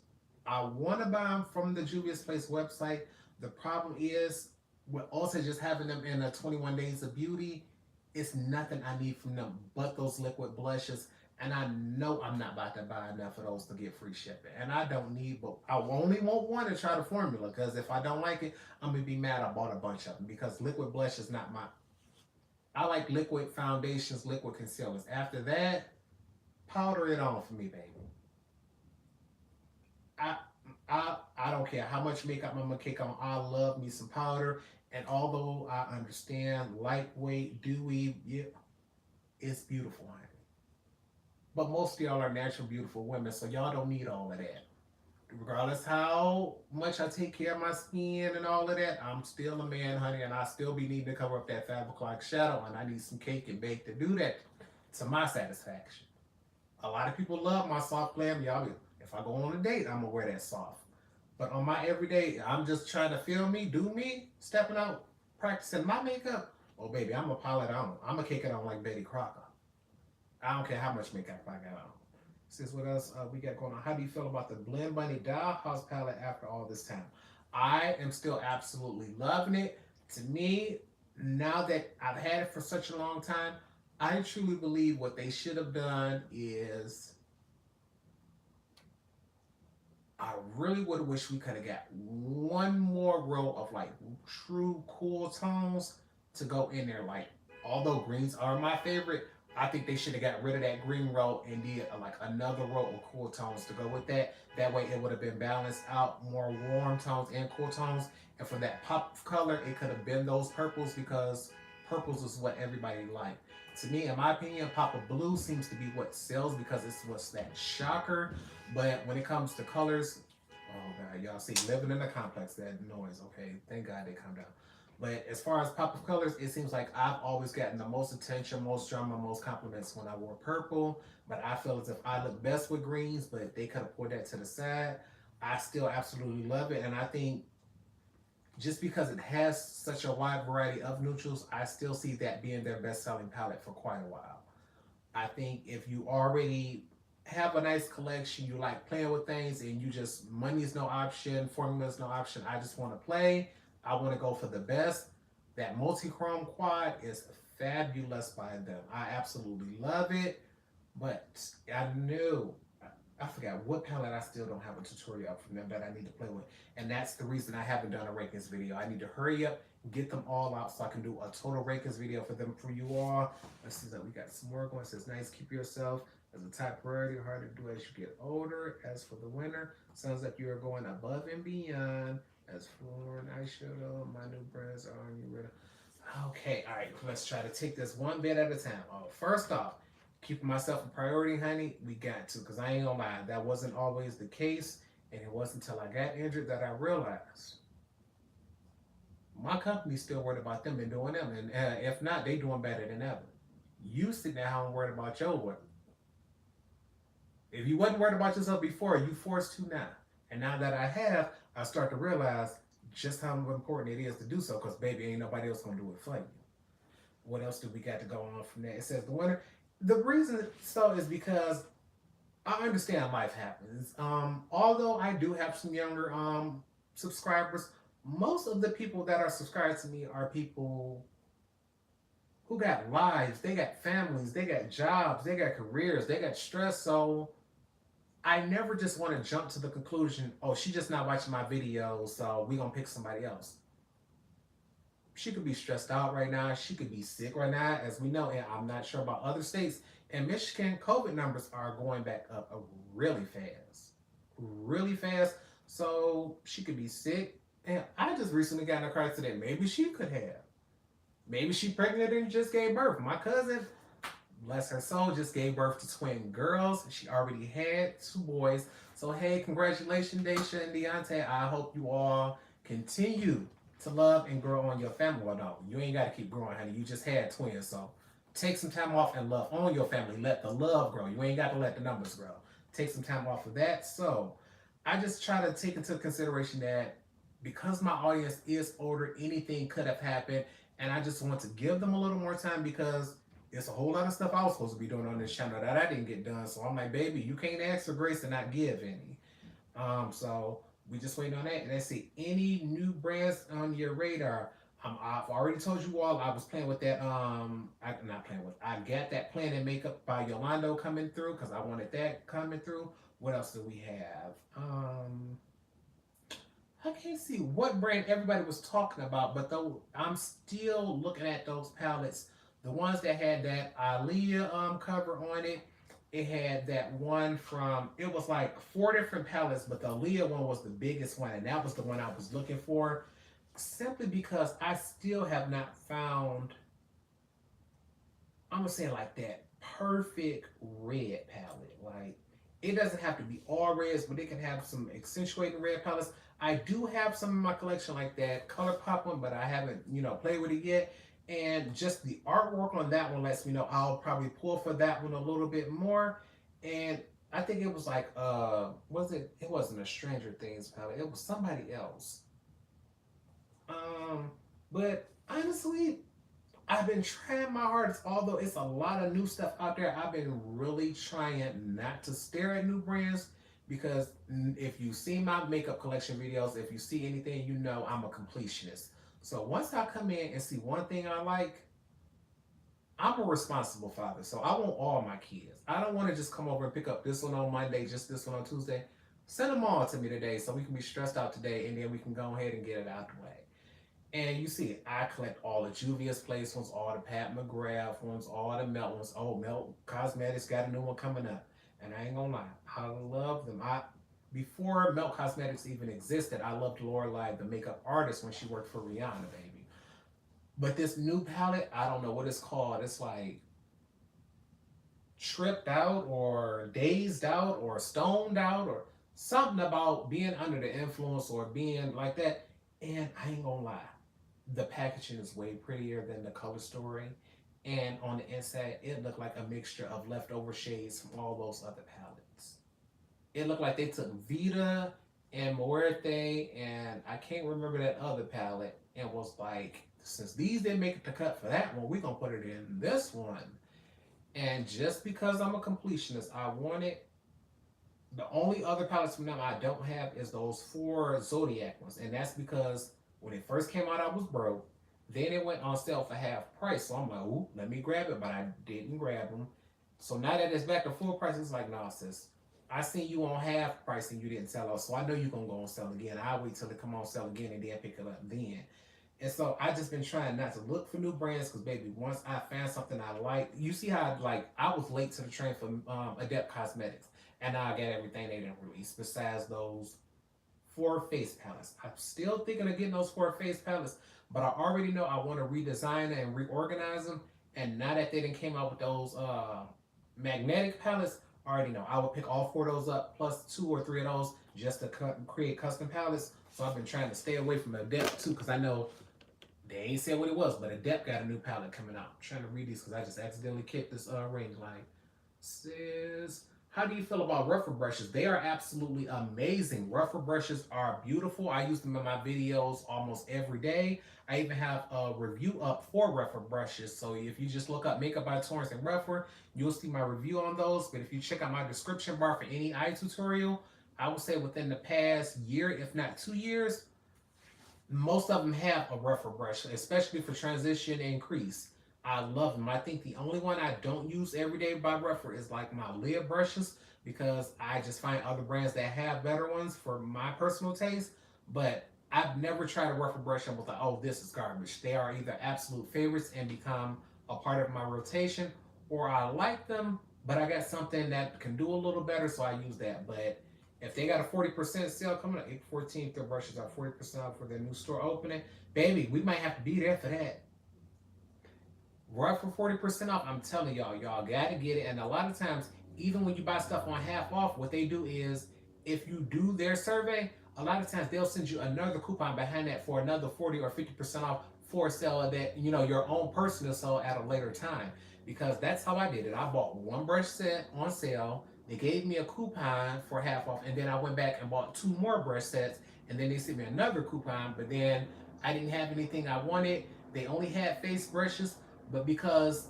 I want to buy them from the Juvia's Place website. The problem is, with Ulta just having them in a 21 Days of Beauty, it's nothing I need from them but those liquid blushes. And I know I'm not about to buy enough of those to get free shipping. And I don't need, but I only want one to try the formula. Because if I don't like it, I'm going to be mad I bought a bunch of them. Because liquid blush is not my... I like liquid foundations, liquid concealers. After that, powder it on for me, baby. I I don't care how much makeup I'm gonna kick on. I love me some powder. And although I understand lightweight, dewy, yeah, it's beautiful, honey. But most of y'all are natural, beautiful women, so y'all don't need all of that. Regardless how much I take care of my skin and all of that, I'm still a man, honey, and I still be needing to cover up that 5 o'clock shadow, and I need some cake and bake to do that to my satisfaction. A lot of people love my soft glam. Y'all, if I go on a date, I'm gonna wear that soft. But on my everyday, I'm just trying to feel me, do me, stepping out, practicing my makeup. Oh, baby, I'm gonna pile it on. I'm gonna kick it on like Betty Crocker. I don't care how much makeup I got on. Sis, what else we got going on? How do you feel about the Blend Bunny Dollhouse palette after all this time? I am still absolutely loving it. To me, now that I've had it for such a long time, I truly believe what they should have done is I really would have wished we could have got one more row of like true cool tones to go in there. Like, although greens are my favorite, I think they should have got rid of that green row and did like another row of cool tones to go with that. That way it would have been balanced out, more warm tones and cool tones. And for that pop of color, it could have been those purples because purples is what everybody liked. To me, in my opinion, pop of blue seems to be what sells because it's what's that shocker. But when it comes to colors, oh God, y'all see, living in the complex, that noise, okay? Thank God they come down. But as far as pop of colors, it seems like I've always gotten the most attention, most drama, most compliments when I wore purple. But I feel as if I look best with greens, but they could have put that to the side. I still absolutely love it. And I think just because it has such a wide variety of neutrals, I still see that being their best-selling palette for quite a while. I think if you already have a nice collection, you like playing with things, and you just, money is no option, formula is no option, I just want to play, I want to go for the best, that multi-chrome quad is fabulous by them. I absolutely love it, but I knew, I forgot what palette I still don't have a tutorial up from them that I need to play with. And that's the reason I haven't done a rankings video. I need to hurry up, get them all out so I can do a total rankings video for them, for you all. Let's see that we got some more going. It says, nice, keep yourself as a top priority, hard to do as you get older. As for the winter, sounds like you are going above and beyond. As for an eyeshadow, my new brands are on you ready. Okay, all right, let's try to take this one bit at a time. First off, keeping myself a priority, honey, we got to, because I ain't gonna lie, that wasn't always the case, and it wasn't until I got injured that I realized my company's still worried about them and doing them, and if not, they doing better than ever. You sitting at home worried about your work. If you wasn't worried about yourself before, you forced to now. And now that I have, I start to realize just how important it is to do so, because baby, ain't nobody else gonna do it for you. What else do we got to go on from there? It says the winner. The reason so is because I understand life happens. Although I do have some younger subscribers, most of the people that are subscribed to me are people who got lives, they got families, they got jobs, they got careers, they got stress. So I never just want to jump to the conclusion, oh, she just not watching my videos, so we gonna pick somebody else. She could be stressed out right now. She could be sick right now, as we know. And I'm not sure about other states. In Michigan, COVID numbers are going back up really fast, really fast. So she could be sick. And I just recently got in a car accident. Maybe she could have. Maybe she pregnant and just gave birth. My cousin, bless her soul, just gave birth to twin girls. She already had 2 boys. So hey, congratulations, Daisha and Deontay. I hope you all continue to love and grow on your family. Well, no, you ain't got to keep growing, honey. You just had twins, so take some time off and love on your family. Let the love grow. You ain't got to let the numbers grow. Take some time off of that. So I just try to take into consideration that because my audience is older, anything could have happened, and I just want to give them a little more time because it's a whole lot of stuff I was supposed to be doing on this channel that I didn't get done. So I'm like, baby, you can't ask for grace and not give any. So we just waiting on that. And let's see, any new brands on your radar? I've already told you all I was playing with that. I not playing with. I got that Plan and Makeup by Yolando coming through because I wanted that coming through. What else do we have? I can't see what brand everybody was talking about, but though I'm still looking at those palettes. The ones that had that Aaliyah cover on it. It had that one from, it was like 4 different palettes, but the Aaliyah one was the biggest one, and that was the one I was looking for. Simply because I still have not found, I'm gonna say it like that, perfect red palette. Like, it doesn't have to be all reds, but it can have some accentuating red palettes. I do have some in my collection like that color pop one, but I haven't, played with it yet. And just the artwork on that one lets me know I'll probably pull for that one a little bit more. And I think it was like, was it? It wasn't a Stranger Things palette. It was somebody else. Um, but honestly, I've been trying my hardest, although it's a lot of new stuff out there. I've been really trying not to stare at new brands because if you see my makeup collection videos, if you see anything, you know I'm a completionist. So once I come in and see one thing I like, I'm a responsible father. So I want all my kids. I don't want to just come over and pick up this one on Monday, just this one on Tuesday. Send them all to me today so we can be stressed out today and then we can go ahead and get it out the way. And you see it. I collect all the Juvia's Place ones, all the Pat McGrath ones, all the Melt ones. Oh, Melt Cosmetics got a new one coming up. And I ain't gonna lie, I love them. Before Melt Cosmetics even existed, I loved Lorelai, the makeup artist, when she worked for Rihanna, baby. But this new palette, I don't know what it's called. It's like tripped out or dazed out or stoned out or something about being under the influence or being like that. And I ain't gonna lie, the packaging is way prettier than the color story. And on the inside, it looked like a mixture of leftover shades from all those other palettes. It looked like they took Vita and Muerte and I can't remember that other palette and was like, since these didn't make it to cut for that one, we're gonna put it in this one. And just because I'm a completionist, I wanted the only other palettes from them I don't have is those 4 Zodiac ones. And that's because when it first came out, I was broke. Then it went on sale for half price. So I'm like, ooh, let me grab it. But I didn't grab them. So now that it's back to full price, it's like, nah, sis. I seen you on half price and you didn't sell out. So I know you're going to go on sale again. I'll wait till it come on sale again and then pick it up then. And so I just been trying not to look for new brands because, baby, once I found something I like, you see how, I was late to the train for Adept Cosmetics. And now I got everything they didn't release besides those 4 face palettes. I'm still thinking of getting those 4 face palettes, but I already know I want to redesign and reorganize them. And now that they didn't came out with those magnetic palettes, I already know I would pick all 4 of those up plus 2 or 3 of those just to create custom palettes. So I've been trying to stay away from Adept too because I know they ain't said what it was, but Adept got a new palette coming out. I'm trying to read these because I just accidentally kicked this ring. Like, sis, How do you feel about Redford brushes? They are absolutely amazing. Redford brushes are beautiful. I use them in my videos almost every day. I even have a review up for Redford brushes. So if you just look up Makeup by Torrence and Redford, you'll see my review on those. But if you check out my description bar for any eye tutorial, I would say within the past year, if not 2 years, most of them have a rougher brush, especially for transition and crease. I love them. I think the only one I don't use every day by rougher is like my lid brushes, because I just find other brands that have better ones for my personal taste. But I've never tried a rougher brush and was like, oh, this is garbage. They are either absolute favorites and become a part of my rotation, or I like them, but I got something that can do a little better, so I use that. But if they got a 40% sale coming up, April 14th, their brushes are 40% off for their new store opening. Baby, we might have to be there for that. Right, for 40% off, I'm telling y'all, y'all gotta get it. And a lot of times, even when you buy stuff on half off, what they do is, if you do their survey, a lot of times they'll send you another coupon behind that for another 40 or 50% off for a sale that, you know, your own personal sale at a later time. Because that's how I did it. I bought one brush set on sale. They gave me a coupon for half off, and then I went back and bought two more brush sets, and then they sent me another coupon, but then I didn't have anything I wanted. They only had face brushes, but because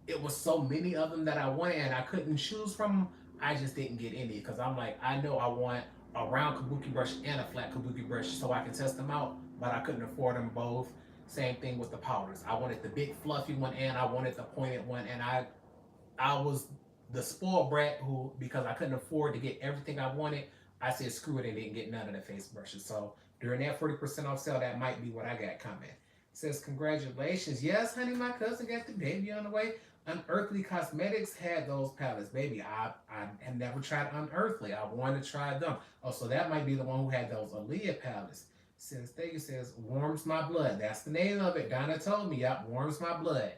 it was so many of them that I wanted and I couldn't choose from them, I just didn't get any, because I'm like, I know I want a round kabuki brush and a flat kabuki brush so I can test them out, but I couldn't afford them both. Same thing with the powders. I wanted the big fluffy one and I wanted the pointed one, and I was the spoiled brat who, because I couldn't afford to get everything I wanted, I said screw it and didn't get none of the face brushes. So during that 40% off sale, that might be what I got coming. It says, congratulations. Yes, honey, my cousin got the baby on the way. Unearthly Cosmetics had those palettes. Baby, I had never tried Unearthly. I wanted to try them. Oh, so that might be the one who had those Aaliyah palettes. Since they says, warms my blood. That's the name of it. Donna told me, yep, warms my blood.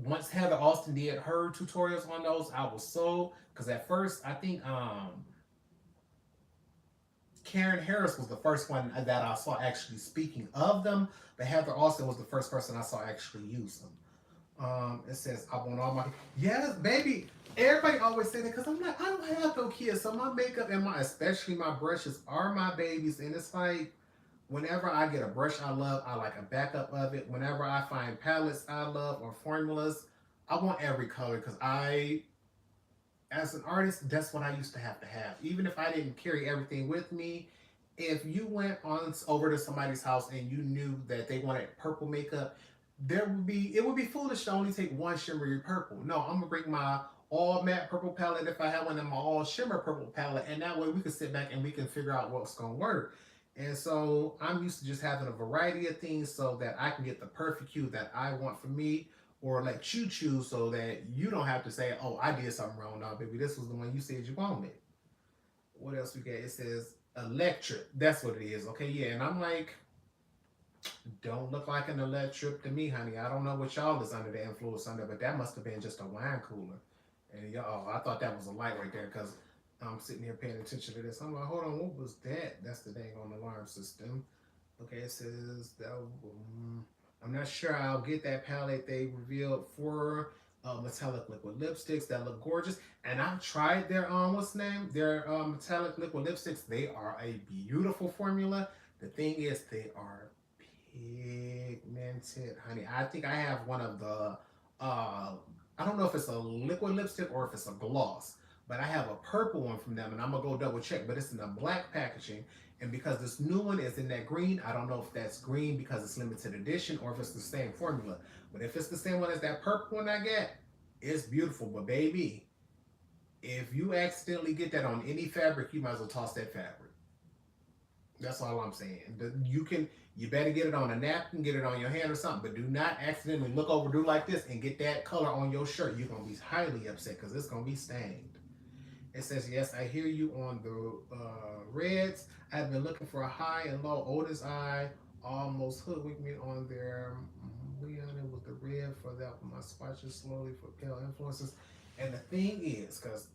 Once Heather Austin did her tutorials on those, I was so, because at first I think Karen Harris was the first one that I saw actually speaking of them, but Heather Austin was the first person I saw actually use them. It says, I want all my, yes, baby. Everybody always say that because I'm like, I don't have no kids, so my makeup and my, especially my brushes, are my babies, and it's like, whenever I get a brush I love, I like a backup of it. Whenever I find palettes I love or formulas, I want every color, because as an artist, that's what I used to have. Even if I didn't carry everything with me, if you went on over to somebody's house and you knew that they wanted purple makeup, it would be foolish to only take one shimmery purple. No, I'm gonna bring my all matte purple palette if I have one, and my all shimmer purple palette, and that way we can sit back and we can figure out what's gonna work. And so I'm used to just having a variety of things so that I can get the perfect hue that I want for me, or let you choose so that you don't have to say, oh, I did something wrong. No, baby, this was the one you said you wanted. What else we got? It says electric. That's what it is. Okay, yeah. And I'm like, don't look like an electric to me, honey. I don't know what y'all is under the influence under, but that must have been just a wine cooler. And y'all, I thought that was a light right there, because I'm sitting here paying attention to this. I'm like, hold on, what was that? That's the dang on alarm system. Okay, it says that. I'm not sure I'll get that palette they revealed for metallic liquid lipsticks that look gorgeous. And I've tried their what's the name? Their metallic liquid lipsticks. They are a beautiful formula. The thing is, they are pigmented, honey. I think I have one of the I don't know if it's a liquid lipstick or if it's a gloss, but I have a purple one from them, and I'm gonna go double check, but it's in a black packaging. And because this new one is in that green, I don't know if that's green because it's limited edition or if it's the same formula. But if it's the same one as that purple one I get, it's beautiful. But baby, if you accidentally get that on any fabric, you might as well toss that fabric. That's all I'm saying. You better get it on a napkin, get it on your hand or something, but do not accidentally look over, do like this, and get that color on your shirt. You're gonna be highly upset because it's gonna be stained. It says, yes, I hear you on the reds. I've been looking for a high and low. Oldest eye almost hoodwinked me on their Leon with the red for that. My swatches slowly for pale influences. And the thing is, because,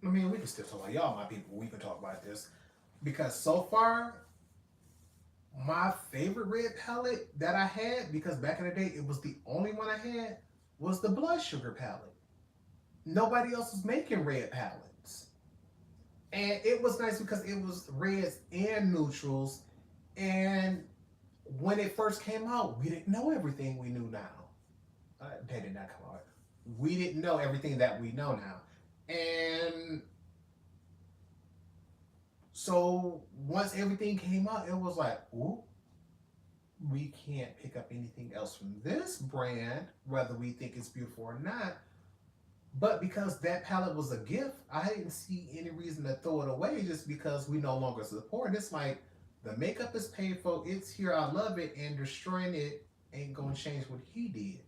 I mean, we can still talk about y'all, my people. We can talk about this. Because so far, my favorite red palette that I had, because back in the day, it was the only one I had, was the Blood Sugar palette. Nobody else was making red palettes. And it was nice because it was reds and neutrals. And when it first came out, we didn't know everything we knew now. They did not come out. We didn't know everything that we know now. And so once everything came out, it was like, ooh, we can't pick up anything else from this brand, whether we think it's beautiful or not. But because that palette was a gift, I didn't see any reason to throw it away just because we no longer support. It's like the makeup is paid for, it's here, I love it, and destroying it ain't gonna change what he did.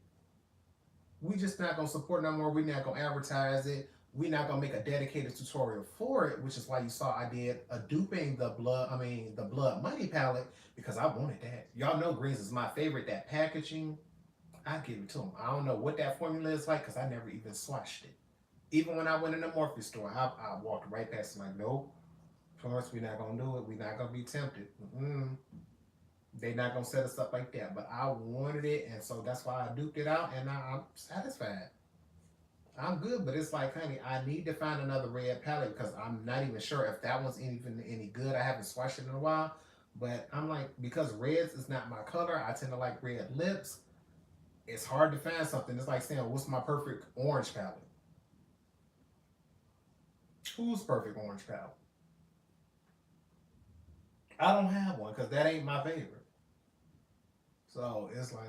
We just not gonna support no more. We not gonna advertise it. We not gonna make a dedicated tutorial for it, which is why you saw I did a duping the Blood Money palette because I wanted that. Y'all know greens is my favorite. That packaging, I give it to them. I don't know what that formula is like because I never even swatched it. Even when I went in the Morphe store, I walked right past it like, nope, Torrence, we're not gonna do it. We're not gonna be tempted. They're not gonna set us up like that. But I wanted it, and so that's why I duped it out, and I'm satisfied. I'm good, but it's like, honey, I need to find another red palette because I'm not even sure if that one's even any good. I haven't swatched it in a while, but I'm like, because reds is not my color, I tend to like red lips. It's hard to find something. It's like saying, what's my perfect orange palette? Who's perfect orange palette? I don't have one because that ain't my favorite. So it's like,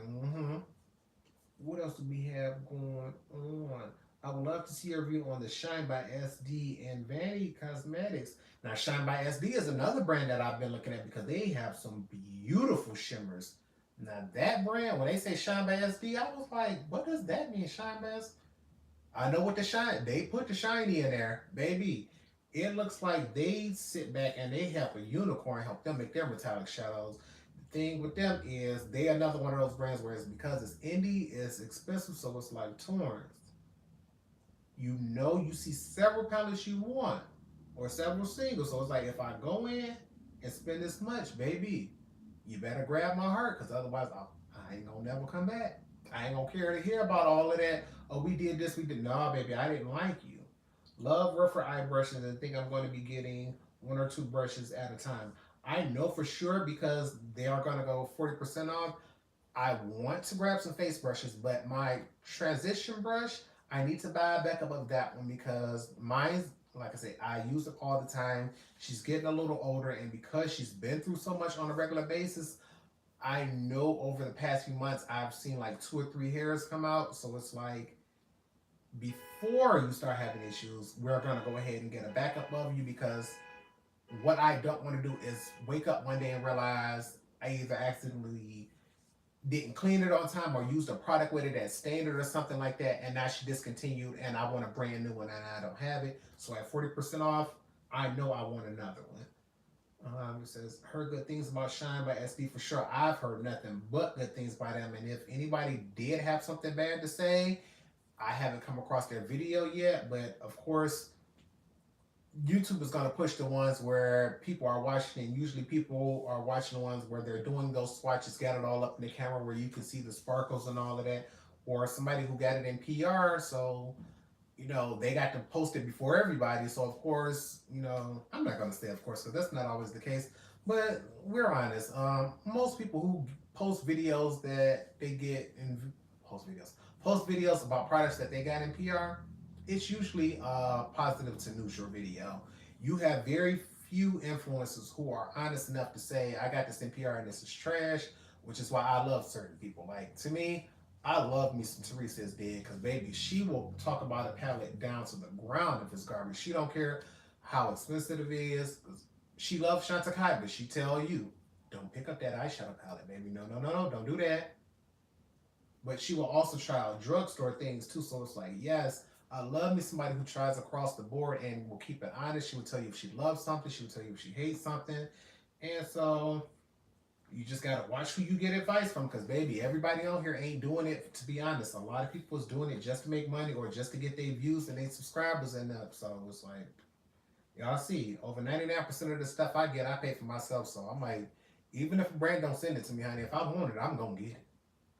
what else do we have going on? I would love to see a review on the Shine by SD and Vanity Cosmetics. Now, Shine by SD is another brand that I've been looking at because they have some beautiful shimmers. Now, that brand, when they say Shine by SD, I was like, what does that mean, Shine by SD? I know what the shine, they put the shiny in there, baby. It looks like they sit back and they help a unicorn help them make their metallic shadows. The thing with them is they another one of those brands where it's because it's indie, it's expensive, so it's like Torrance. You know, you see several palettes you want or several singles, so it's like if I go in and spend this much, baby, you better grab my heart because otherwise I ain't gonna never come back. I ain't gonna care to hear about all of that. Oh, we did this, we did. No, baby, I didn't like you. Love rougher eye brushes and think I'm going to be getting one or two brushes at a time. I know for sure because they are going to go 40% off. I want to grab some face brushes, but my transition brush, I need to buy a backup of that one because mine's, like I said, I use it all the time. She's getting a little older, and because she's been through so much on a regular basis, I know over the past few months I've seen like 2 or 3 hairs come out. So it's like before you start having issues, we're gonna go ahead and get a backup of you because what I don't want to do is wake up one day and realize I either accidentally didn't clean it on time or used a product with it that stained it or something like that, and now she discontinued and I want a brand new one and I don't have it. So at 40% off, I know I want another one. It says, heard good things about Shine by SD for sure. I've heard nothing but good things by them. And if anybody did have something bad to say, I haven't come across their video yet. But of course, YouTube is going to push the ones where people are watching. And usually people are watching the ones where they're doing those swatches, got it all up in the camera where you can see the sparkles and all of that. Or somebody who got it in PR. So you know, they got to post it before everybody. So, of course, you know, I'm not going to say, of course, because that's not always the case. But we're honest. Most people who post videos that they get in post videos about products that they got in PR, it's usually a positive to neutral video. You have very few influencers who are honest enough to say, I got this in PR and this is trash, which is why I love certain people. Like, to me, I love me some Teresa is dead because baby, she will talk about a palette down to the ground if it's garbage. She don't care how expensive it is. She loves Chantecaille, but she tell you, don't pick up that eyeshadow palette, baby. No, no, no, no, don't do that. But she will also try out drugstore things too. So it's like, yes, I love me somebody who tries across the board and will keep it honest. She will tell you if she loves something. She will tell you if she hates something. And so you just gotta watch who you get advice from, because baby, everybody on here ain't doing it. To be honest, a lot of people is doing it just to make money or just to get their views and their subscribers and up. So it's like, y'all see, over 99% of the stuff I get, I pay for myself. So I'm like, even if a brand don't send it to me, honey, if I want it, I'm gonna get it.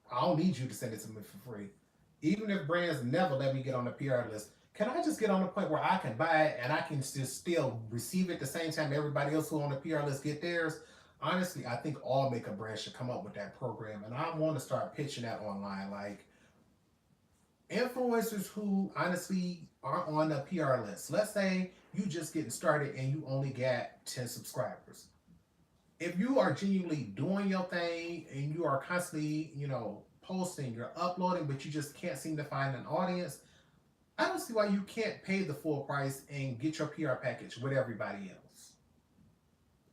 I don't need you to send it to me for free. Even if brands never let me get on the PR list, Can I just get on the point where I can buy it and I can just still receive it at the same time everybody else who on the PR list get theirs? Honestly, I think all makeup brands should come up with that program, and I want to start pitching that online. Like influencers who honestly are on the PR list. Let's say you just getting started and you only got 10 subscribers. If you are genuinely doing your thing and you are constantly, posting, you're uploading, but you just can't seem to find an audience, I don't see why you can't pay the full price and get your PR package with everybody else.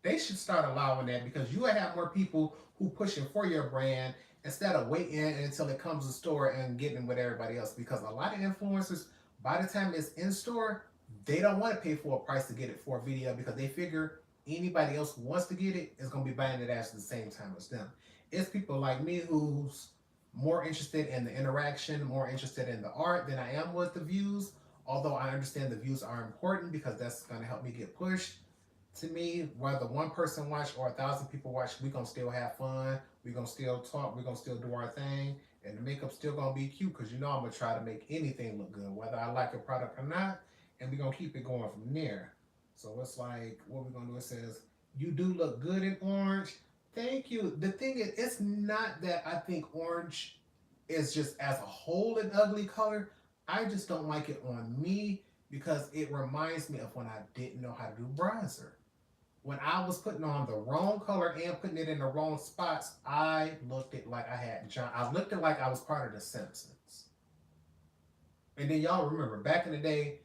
They should start allowing that because you will have more people who pushing for your brand instead of waiting until it comes to store and getting with everybody else. Because a lot of influencers, by the time it's in store, they don't want to pay full price to get it for a video because they figure anybody else who wants to get it is going to be buying it at the same time as them. It's people like me who's more interested in the interaction, more interested in the art than I am with the views. Although I understand the views are important because that's going to help me get pushed. To me, whether one person watch or 1,000 people watch, we gonna still have fun. We gonna still talk. We gonna still do our thing, and the makeup still gonna be cute because I'm gonna try to make anything look good, whether I like a product or not, and we gonna keep it going from there. So it's like what we're gonna do. It says you do look good in orange. Thank you. The thing is, it's not that I think orange is just as a whole an ugly color. I just don't like it on me because it reminds me of when I didn't know how to do bronzer. When I was putting on the wrong color and putting it in the wrong spots, I looked it like I had John. I looked it like I was part of the Simpsons. And then y'all remember back in the day,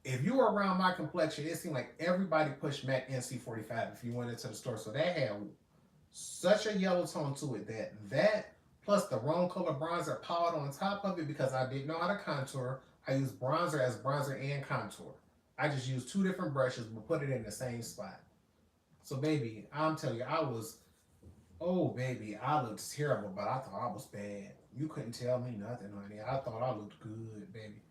if you were around my complexion, it seemed like everybody pushed MAC NC45 if you went into the store. So that had such a yellow tone to it that plus the wrong color bronzer piled on top of it because I didn't know how to contour. I used bronzer as bronzer and contour. I just used two different brushes but put it in the same spot. So baby, I'm telling you, oh baby, I looked terrible, but I thought I was bad. You couldn't tell me nothing, honey. I thought I looked good, baby.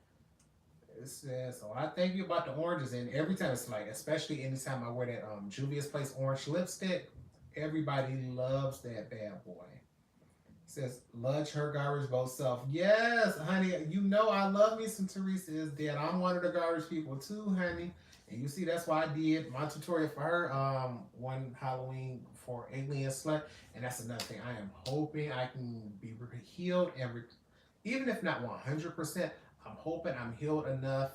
It says, so I thank you about the oranges, and every time it's like, especially anytime I wear that Juvia's Place orange lipstick, everybody loves that bad boy. It says, Ludge, her garbage, both self. Yes, honey, you know I love me some Teresa is dead. I'm one of the garbage people too, honey. And you see, that's why I did my tutorial for her one Halloween for Alien Slut. And that's another thing. I am hoping I can be healed and even if not 100%, I'm hoping I'm healed enough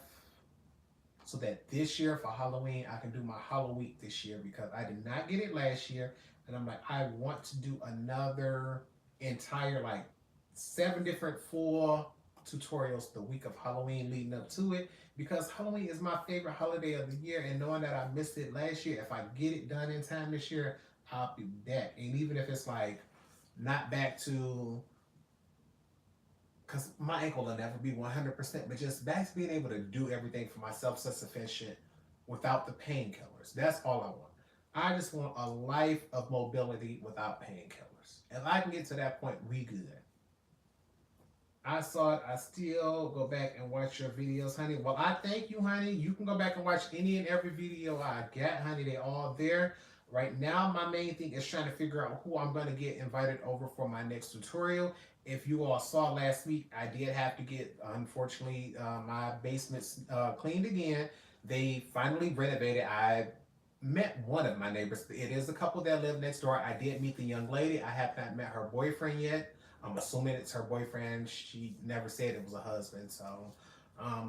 so that this year for Halloween, I can do my Halloween this year because I did not get it last year. And I'm like, I want to do another entire, like 7 different full tutorials the week of Halloween leading up to it because Halloween is my favorite holiday of the year. And knowing that I missed it last year, if I get it done in time this year, I'll be back. And even if it's like not back to, because my ankle will never be 100%, but just back to being able to do everything for myself self-sufficient without the painkillers. That's all I want. I just want a life of mobility without painkillers. If I can get to that point, we good. I saw it. I still go back and watch your videos, honey. Well, I thank you, honey. You can go back and watch any and every video I got, honey. They all there. Right now, my main thing is trying to figure out who I'm going to get invited over for my next tutorial. If you all saw last week, I did have to get, unfortunately, my basement cleaned again. They finally renovated. I met one of my neighbors. It is a couple that live next door. I did meet the young lady. I have not met her boyfriend yet. I'm assuming it's her boyfriend. She never said it was a husband. So,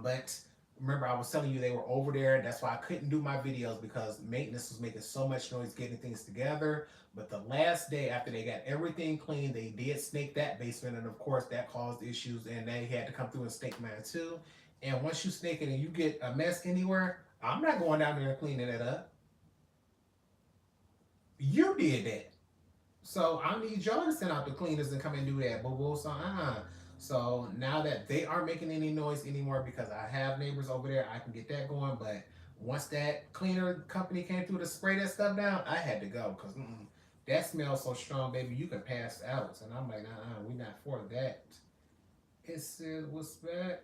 but remember I was telling you they were over there. That's why I couldn't do my videos because maintenance was making so much noise getting things together. But the last day after they got everything clean, they did snake that basement. And of course that caused issues and they had to come through and snake mine too. And once you snake it and you get a mess anywhere, I'm not going down there and cleaning it up. You did that. So I need y'all to send out the cleaners and come and do that, boo-boo. So now that they aren't making any noise anymore because I have neighbors over there, I can get that going. But once that cleaner company came through to spray that stuff down, I had to go because that smells so strong, baby, you can pass out. And I'm like, we not for that. It says, what's that?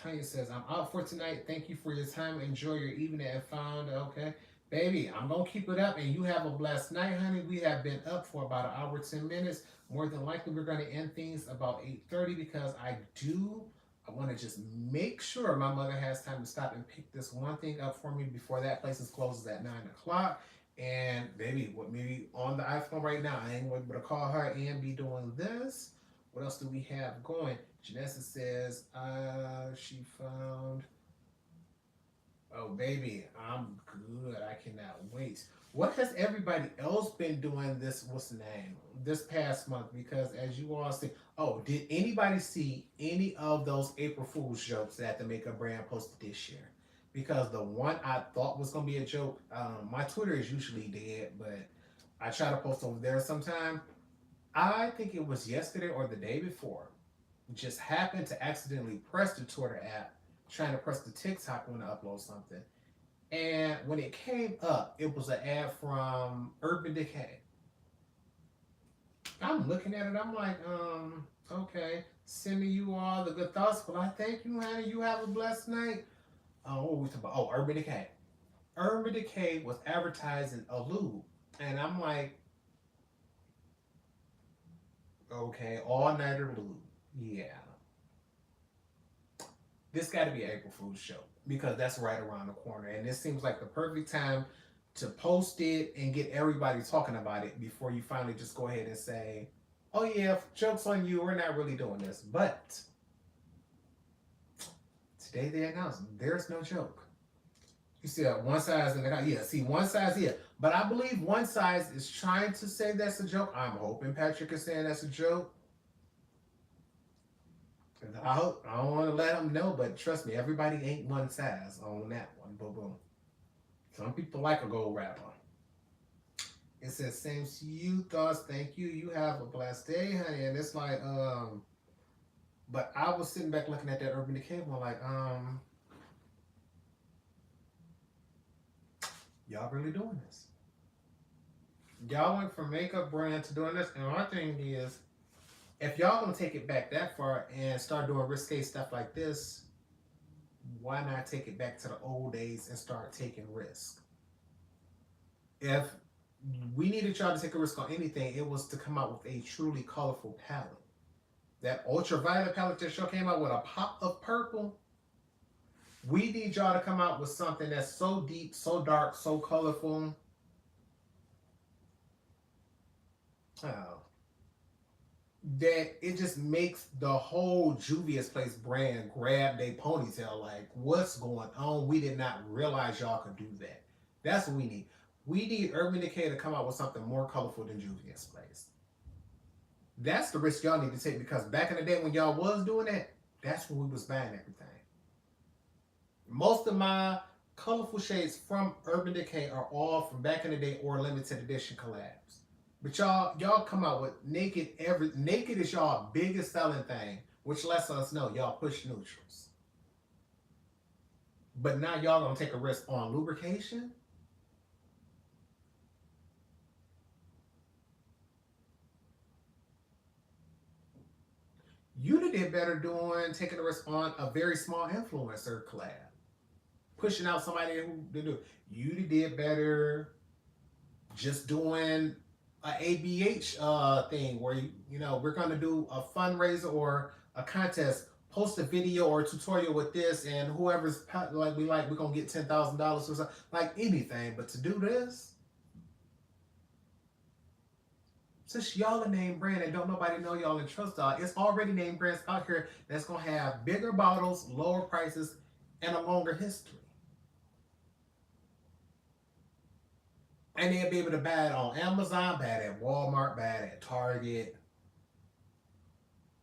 Tanya says, I'm out for tonight. Thank you for your time. Enjoy your evening and found. Okay. Baby, I'm going to keep it up and you have a blessed night, honey. We have been up for about an hour, 10 minutes. More than likely, we're going to end things about 8:30 because I do I want to just make sure my mother has time to stop and pick this one thing up for me before that place closes at 9 o'clock. And baby, what maybe on the iPhone right now, I ain't able to call her and be doing this. What else do we have going? Janessa says she found. Oh baby, I'm good. I cannot wait. What has everybody else been doing this? What's the name? This past month? Because as you all see, oh, did anybody see any of those April Fool's jokes that the makeup brand posted this year? Because the one I thought was gonna be a joke, my Twitter is usually dead, but I try to post over there sometime. I think it was yesterday or the day before. Just happened to accidentally press the Twitter app, trying to press the TikTok when I upload something. And when it came up, it was an ad from Urban Decay. I'm looking at it, I'm like, okay. Sending you all the good thoughts. Well, I thank you, honey. You have a blessed night. What were we talking about? Oh, Urban Decay. Urban Decay was advertising a lube. And I'm like, okay, all nighter lube. Yeah. This got to be an April Fool's show because that's right around the corner. And this seems like the perfect time to post it and get everybody talking about it before you finally just go ahead and say, oh yeah, joke's on you, we're not really doing this. But today they announced there's no joke. You see one size in the guy. Yeah, see one size here. But I believe one size is trying to say that's a joke. I'm hoping Patrick is saying that's a joke. I don't want to let them know, but trust me, everybody ain't one size on that one. Boom, boom. Some people like a gold wrapper. It says, same to you, thoughts, thank you. You have a blessed day, honey. And it's like, but I was sitting back looking at that Urban Decay one like, y'all really doing this? Y'all went from makeup brand to doing this, and my thing is, if y'all gonna take it back that far and start doing risque stuff like this, why not take it back to the old days and start taking risks? If we needed y'all to take a risk on anything, it was to come out with a truly colorful palette. That ultraviolet palette that y'all came out with a pop of purple. We need y'all to come out with something that's so deep, so dark, so colorful. Oh. That it just makes the whole Juvia's Place brand grab their ponytail like, what's going on? We did not realize y'all could do that. That's what we need. We need Urban Decay to come out with something more colorful than Juvia's Place. That's the risk y'all need to take because back in the day when y'all was doing that, that's when we was buying everything. Most of my colorful shades from Urban Decay are all from back in the day or limited edition collabs. But y'all come out with naked. Naked is y'all biggest selling thing, which lets us know y'all push neutrals. But now y'all gonna take a risk on lubrication. You did better doing taking a risk on a very small influencer collab, pushing out somebody who did do. You did better just doing a ABH thing where you know we're gonna do a fundraiser or a contest, post a video or a tutorial with this, and whoever's like we're gonna get $10,000 or something, like anything. But to do this, since y'all a name brand and don't nobody know y'all and trust y'all, it's already name brands out here that's gonna have bigger bottles, lower prices, and a longer history. And they'll be able to buy it on Amazon, buy it at Walmart, buy it at Target,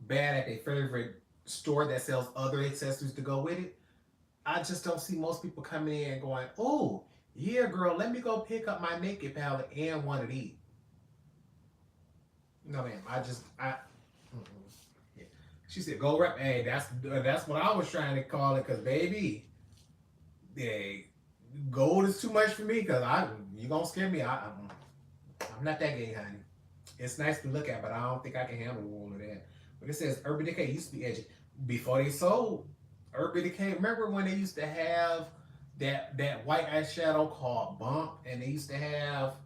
buy it at their favorite store that sells other accessories to go with it. I just don't see most people coming in and going, oh, yeah, girl, let me go pick up my naked palette and one of these. No, ma'am, yeah. She said, go rep. Hey, that's what I was trying to call it, because, baby, yeah, gold is too much for me because you gonna scare me. I'm not that gay, honey. It's nice to look at, but I don't think I can handle all of that. But it says Urban Decay used to be edgy before they sold Urban Decay. Remember when they used to have that white eyeshadow called Bump, and they used to have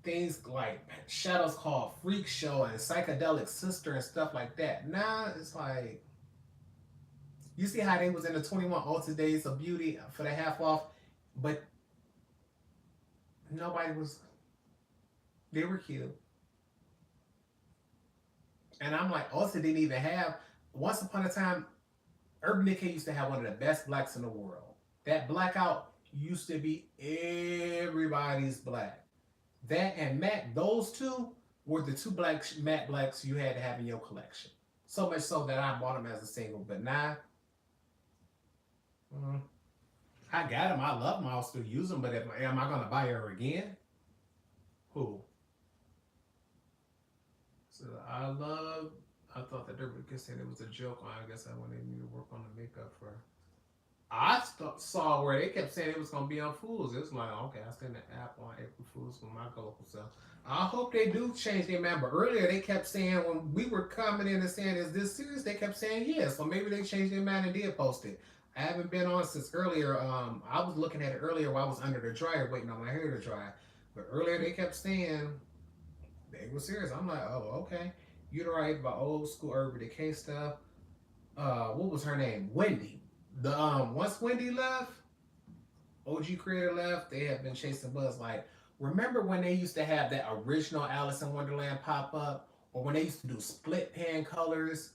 things like shadows called Freak Show and Psychedelic Sister and stuff like that. Now it's like You see how they was in the 21 Ulta Days of Beauty for the half off, but nobody was. They were cute, and I'm like, Ulta didn't even have. Once upon a time, Urban Decay used to have one of the best blacks in the world. That blackout used to be everybody's black. That and matte, those two were the two black matte blacks you had to have in your collection. So much so that I bought them as a single. But now, mm, I got them. I love them. I'll still use them. But am I going to buy her again? Who? So I love. I thought that Derby said it was a joke. I guess I wanted me to work on the makeup for. Saw where they kept saying it was gonna be on Fools. It was like, okay, I sent an app on April Fools for my local self. I hope they do change their mind. But earlier they kept saying when we were coming in and saying, "Is this serious?" They kept saying yes. So maybe they changed their mind and did post it. I haven't been on since earlier. I was looking at it earlier while I was under the dryer waiting on my hair to dry. But earlier they kept saying they were serious. I'm like, oh, okay. You're right about old school Urban Decay stuff. What was her name? Wendy. The once Wendy left, OG creator left, they have been chasing buzz. Like, remember when they used to have that original Alice in Wonderland pop up, or when they used to do split pan colors?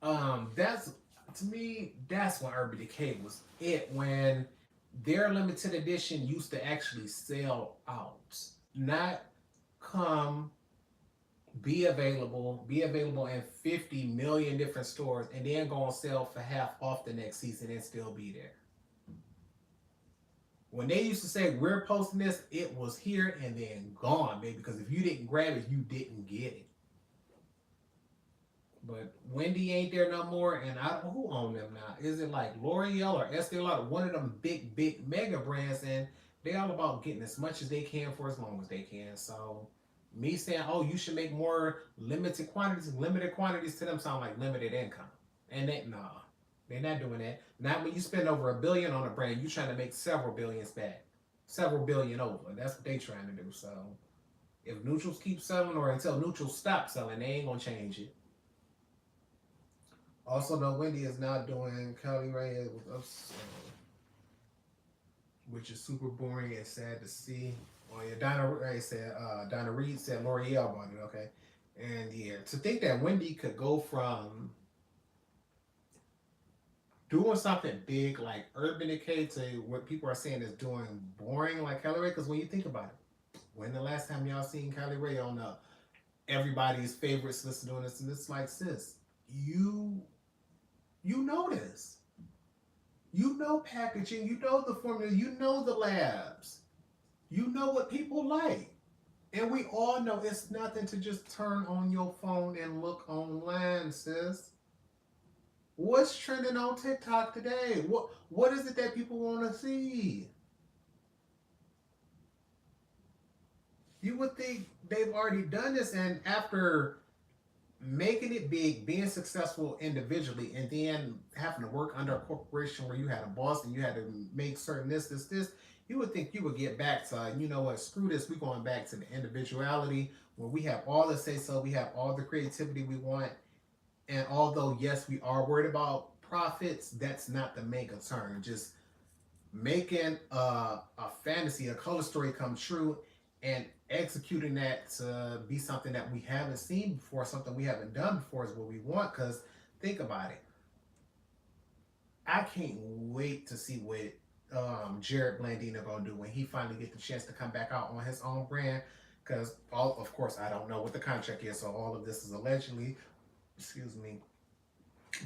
That's to me, that's when Urban Decay was it. When their limited edition used to actually sell out, not come be available in 50 million different stores, and then go on sale for half off the next season and still be there. When they used to say we're posting this, it was here and then gone, baby. Because if you didn't grab it, you didn't get it. But Wendy ain't there no more, and I don't know who own them now. Is it like L'Oreal or Estee Lauder, one of them big mega brands, and they all about getting as much as they can for as long as they can. So me saying, oh, you should make more limited quantities to them sound like limited income. And that, nah, they're not doing that. Not when you spend over $1 billion on a brand, you trying to make several billions back. Several billion over. That's what they trying to do. So if neutrals keep selling or until neutrals stop selling, they ain't gonna change it. Also, though, Wendy is now doing Kelly Ray with us, which is super boring and sad to see. Oh yeah, Donna Reed said L'Oreal bought it, okay. And yeah, to think that Wendy could go from doing something big like Urban Decay to what people are saying is doing boring like Kelly Ray, because when you think about it, when the last time y'all seen Kelly Ray on everybody's favorites list doing this, and it's like, sis, you know this. You know packaging, you know the formula, you know the labs. You know what people like. And we all know it's nothing to just turn on your phone and look online, sis. What's trending on TikTok today? What is it that people want to see? You would think they've already done this, and after making it big, being successful individually, and then having to work under a corporation where you had a boss and you had to make certain this, you would think you would get back to, you know what, screw this, we're going back to the individuality where we have all the say so, we have all the creativity we want. And although, yes, we are worried about profits, that's not the main concern. Just making a fantasy, a color story come true, and executing that to be something that we haven't seen before, something we haven't done before is what we want. Because think about it. I can't wait to see what Jared Blandino gonna do when he finally get the chance to come back out on his own brand. Because of course, I don't know what the contract is, so all of this is allegedly. Excuse me.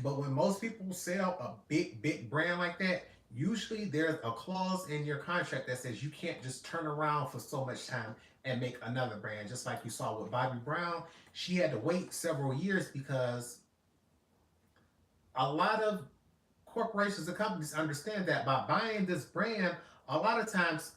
But when most people sell a big brand like that, usually there's a clause in your contract that says you can't just turn around for so much time and make another brand. Just like you saw with Bobbi Brown, she had to wait several years because a lot of corporations and companies understand that by buying this brand, a lot of times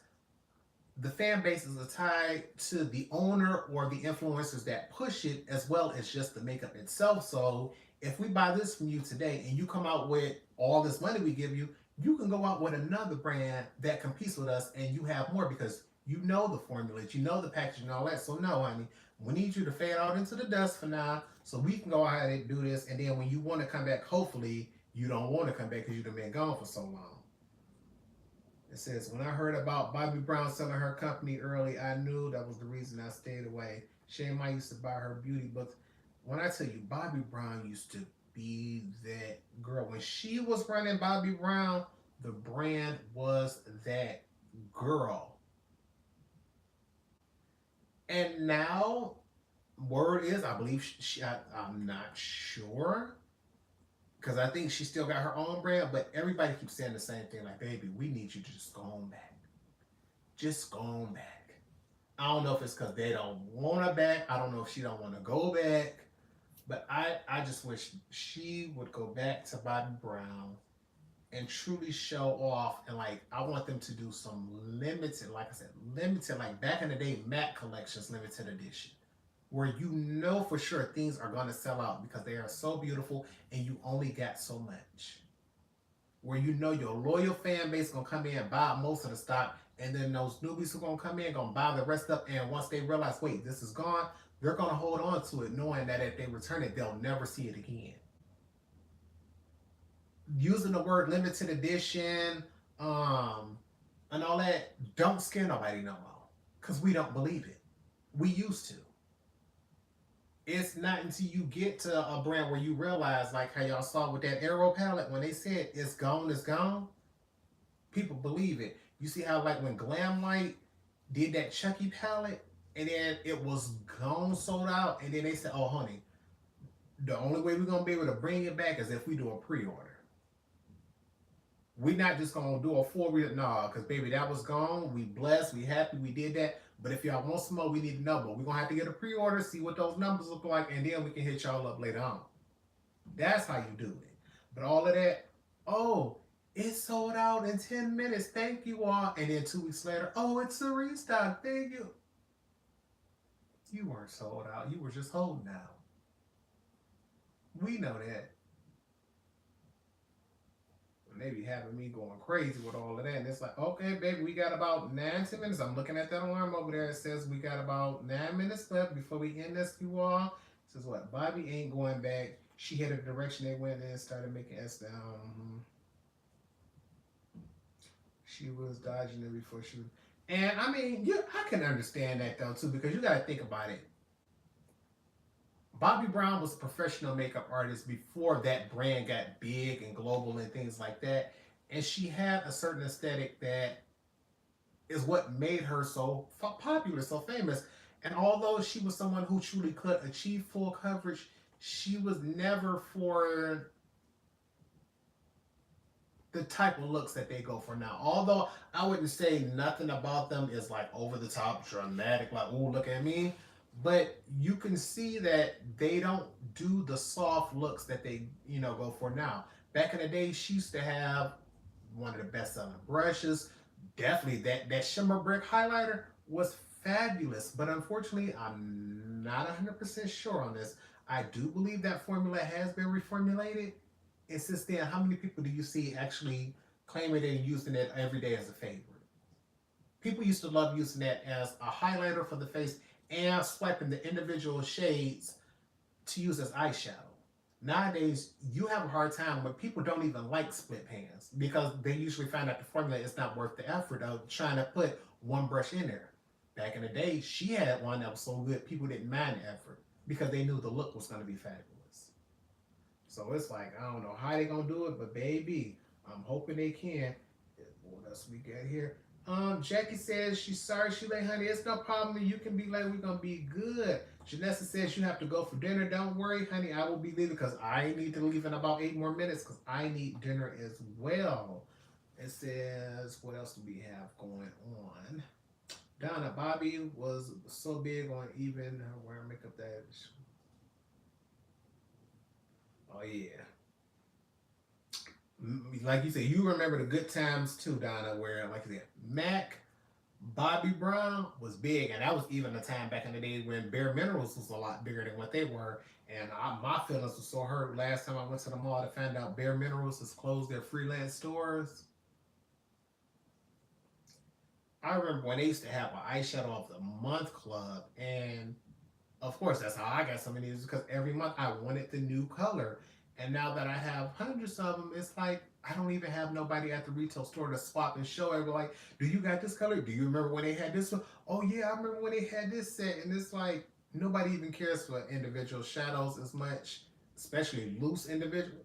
the fan bases are tied to the owner or the influencers that push it, as well as just the makeup itself. So if we buy this from you today and you come out with all this money we give you, you can go out with another brand that competes with us and you have more because you know the formulas, you know the packaging and all that. So no, honey, we need you to fade out into the dust for now so we can go ahead and do this. And then when you want to come back, hopefully you don't want to come back because you've been gone for so long. It says, when I heard about Bobbi Brown selling her company early, I knew that was the reason I stayed away. Shame I used to buy her beauty books. When I tell you, Bobbi Brown used to be that girl. When she was running Bobbi Brown, the brand was that girl. And now, word is, I believe I'm not sure, because I think she still got her own brand, but everybody keeps saying the same thing, like, baby, we need you to just go on back. Just go on back. I don't know if it's because they don't want her back. I don't know if she don't want to go back. But I just wish she would go back to Bobbi Brown and truly show off. And, like, I want them to do some limited, like I said, limited, like back in the day, MAC collections, limited edition, where you know for sure things are going to sell out because they are so beautiful and you only got so much. Where you know your loyal fan base going to come in and buy most of the stock, and then those newbies who are going to come in going to buy the rest up, and once they realize, wait, this is gone, they're going to hold on to it knowing that if they return it, they'll never see it again. Using the word limited edition and all that don't scare nobody no more because we don't believe it. We used to. It's not until you get to a brand where you realize, like how y'all saw with that Aero palette, when they said it's gone, people believe it. You see how, like, when Glamlight did that Chucky palette and then it was gone, sold out, and then they said, oh, honey, the only way we're going to be able to bring it back is if we do a pre-order. We're not just going to do a full read. No, because, baby, that was gone. We blessed. We happy. We did that. But if y'all want some more, we need to know. But we're going to have to get a pre-order, see what those numbers look like, and then we can hit y'all up later on. That's how you do it. But all of that, oh, it sold out in 10 minutes. Thank you all. And then 2 weeks later, oh, it's a restock. Thank you. You weren't sold out. You were just holding out. We know that. They be having me going crazy with all of that. And it's like, okay, baby, we got about 9-10 minutes. I'm looking at that alarm over there. It says we got about 9 minutes left before we end this, you all. It says what? Bobbi ain't going back. She headed the direction they went in and started making S down. She was dodging it before she was. And I mean, I can understand that though too, because you got to think about it. Bobbi Brown was a professional makeup artist before that brand got big and global and things like that. And she had a certain aesthetic that is what made her so popular, so famous. And although she was someone who truly could achieve full coverage, she was never for the type of looks that they go for now. Although I wouldn't say nothing about them is like over the top, dramatic, like, oh, look at me. But you can see that they don't do the soft looks that they, go for now. Back in the day, she used to have one of the best-selling brushes. Definitely, that shimmer brick highlighter was fabulous. But unfortunately, I'm not 100% sure on this. I do believe that formula has been reformulated. It's just then, how many people do you see actually claiming they're using it every day as a favorite? People used to love using that as a highlighter for the face and swiping the individual shades to use as eyeshadow. Nowadays, you have a hard time when people don't even like split pans because they usually find out the formula is not worth the effort of trying to put one brush in there. Back in the day, she had one that was so good, people didn't mind the effort because they knew the look was going to be fabulous. So it's like, I don't know how they're going to do it, but baby, I'm hoping they can. What else we got here? Jackie says she's sorry she late, honey. It's no problem. You can be late. We're going to be good. Janessa says you have to go for dinner. Don't worry, honey. I will be leaving because I need to leave in about 8 more minutes because I need dinner as well. It says, what else do we have going on? Donna, Bobbi was so big on even wearing makeup that... Oh, yeah. Like you said, you remember the good times too, Donna, where, like you said, MAC, Bobbi Brown was big, and that was even a time back in the day when bareMinerals was a lot bigger than what they were. And my feelings were so hurt last time I went to the mall to find out bareMinerals has closed their freelance stores. I remember when they used to have an eyeshadow of the month club, and of course that's how I got some of these because every month I wanted the new color. And now that I have hundreds of them, it's like I don't even have nobody at the retail store to swap and show everybody, like, do you got this color? Do you remember when they had this one? Oh yeah, I remember when they had this set. And it's like nobody even cares for individual shadows as much, especially loose individual.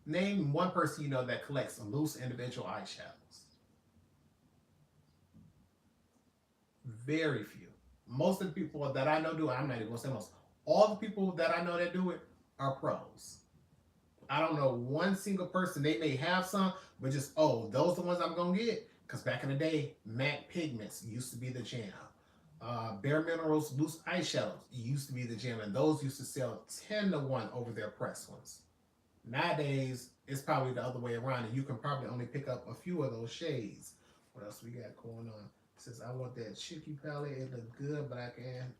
Name one person you know that collects loose individual eyeshadows. Very few. Most of the people that I know do it, I'm not even gonna say most. All the people that I know that do it are pros. I don't know one single person. They may have some, but just, oh, those are the ones I'm gonna get. Because back in the day, MAC pigments used to be the jam. bareMinerals loose eyeshadows used to be the jam, and those used to sell 10 to 1 over their pressed ones. Nowadays, it's probably the other way around, and you can probably only pick up a few of those shades. What else we got going on? It says, I want that chicky palette. It looks good, but I can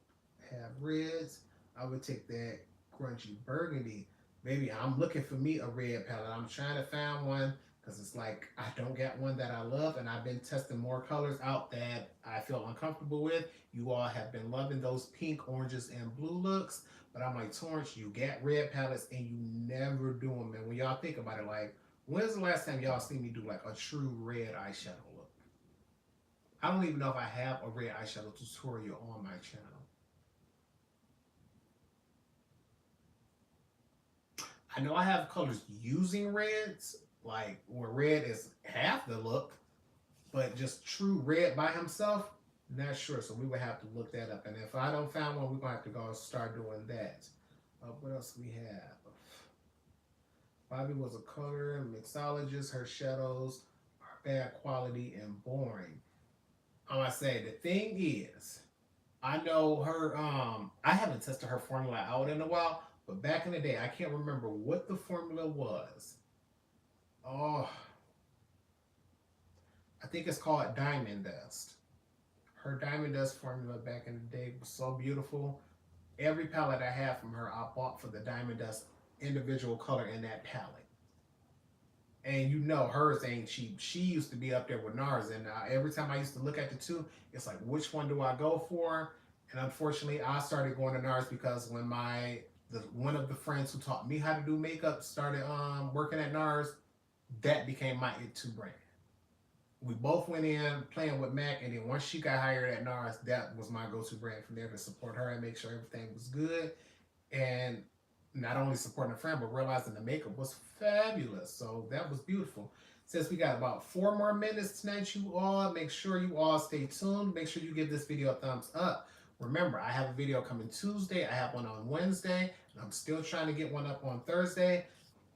have reds. I would take that grungy burgundy. Baby, I'm looking for me a red palette. I'm trying to find one because it's like I don't get one that I love, and I've been testing more colors out that I feel uncomfortable with. You all have been loving those pink, oranges, and blue looks, but I'm like, Torrence, you got red palettes and you never do them. And when y'all think about it, like, when's the last time y'all seen me do like a true red eyeshadow look? I don't even know if I have a red eyeshadow tutorial on my channel. I know I have colors using reds, like where red is half the look, but just true red by himself, not sure. So we would have to look that up. And if I don't find one, we're going to have to go start doing that. What else we have? Bobbi was a color mixologist. Her shadows are bad quality and boring. I say the thing is, I know her. I haven't tested her formula out in a while, but back in the day, I can't remember what the formula was. Oh, I think it's called Diamond Dust. Her Diamond Dust formula back in the day was so beautiful. Every palette I have from her, I bought for the Diamond Dust individual color in that palette. And you know hers ain't cheap. She used to be up there with Nars, and every time I used to look at the two, it's like, which one do I go for? And unfortunately, I started going to Nars because when one of the friends who taught me how to do makeup started working at Nars, that became my it-to brand. We both went in playing with Mac, and then once she got hired at Nars, that was my go-to brand from there to support her and make sure everything was good. And not only supporting a friend, but realizing the makeup was fabulous. So that was beautiful. Since we got about 4 more minutes tonight, you all, make sure you all stay tuned. Make sure you give this video a thumbs up. Remember, I have a video coming Tuesday. I have one on Wednesday, and I'm still trying to get one up on Thursday.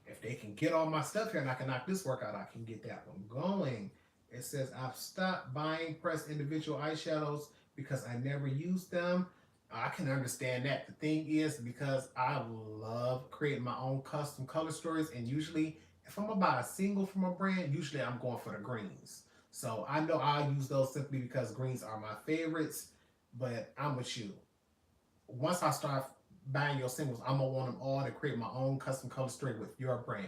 If they can get all my stuff here and I can knock this work out, I can get that one going. It says, I've stopped buying pressed individual eyeshadows because I never used them. I can understand that. The thing is, because I love creating my own custom color stories, and usually if I'm about a single from a brand, usually I'm going for the greens. So I know I'll use those simply because greens are my favorites, but I'm with you. Once I start buying your singles, I'm gonna want them all to create my own custom color story with your brand.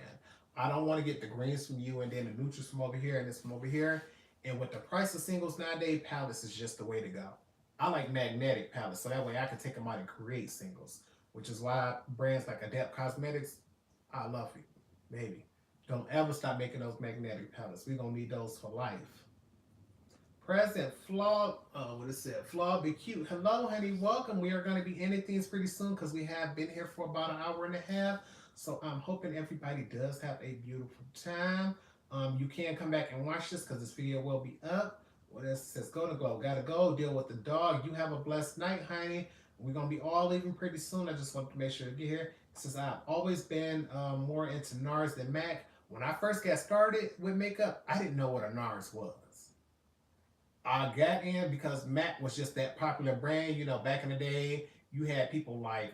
I don't want to get the greens from you and then the neutrals from over here and this from over here. And with the price of singles nowadays, palettes is just the way to go. I like magnetic palettes, so that way I can take them out and create singles, which is why brands like Adept Cosmetics, I love you, baby. Don't ever stop making those magnetic palettes. We're going to need those for life. Present Flaw, what it said, Flaw Be Cute. Hello, honey, welcome. We are going to be ending things pretty soon because we have been here for about an hour and a half. So I'm hoping everybody does have a beautiful time. You can come back and watch this because this video will be up. What else says? Go to glow. Gotta go. Deal with the dog. You have a blessed night, honey. We're going to be all leaving pretty soon. I just wanted to make sure to get here. It says, I've always been more into Nars than MAC. When I first got started with makeup, I didn't know what a Nars was. I got in because MAC was just that popular brand. You know, back in the day, you had people like,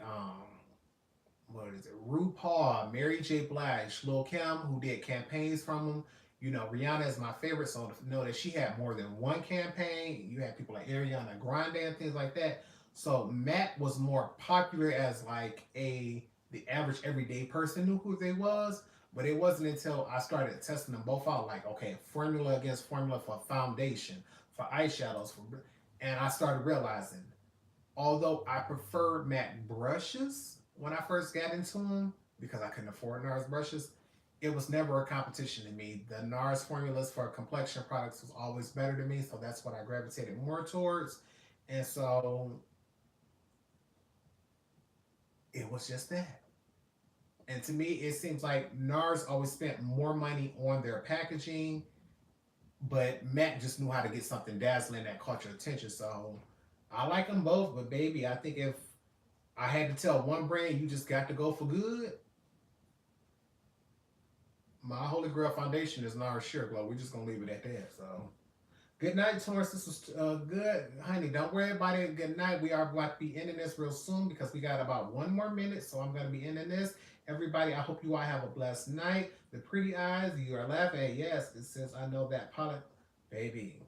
what is it? RuPaul, Mary J. Blige, Lil Kim, who did campaigns from them. You know, Rihanna is my favorite, so to know that she had more than one campaign. You had people like Ariana Grande and things like that. So MAC was more popular as like the average everyday person knew who they was. But it wasn't until I started testing them both out, like, okay, formula against formula for foundation, for eyeshadows, and I started realizing, although I preferred MAC brushes when I first got into them, because I couldn't afford Nars brushes. It was never a competition to me. The Nars formulas for complexion products was always better to me, so that's what I gravitated more towards. And so it was just that. And to me, it seems like Nars always spent more money on their packaging, but Mac just knew how to get something dazzling that caught your attention. So I like them both, but baby, I think if I had to tell one brand you just got to go for good, my Holy Grail foundation is Nars Sheer Glow. We're just gonna leave it at that. So good night, Torrence. This was good, honey. Don't worry about it. Good night. We are going to be ending this real soon because we got about 1 more minute, so I'm going to be ending this. Everybody, I hope you all have a blessed night. The pretty eyes, you are laughing. Yes, it says I know that pilot, baby.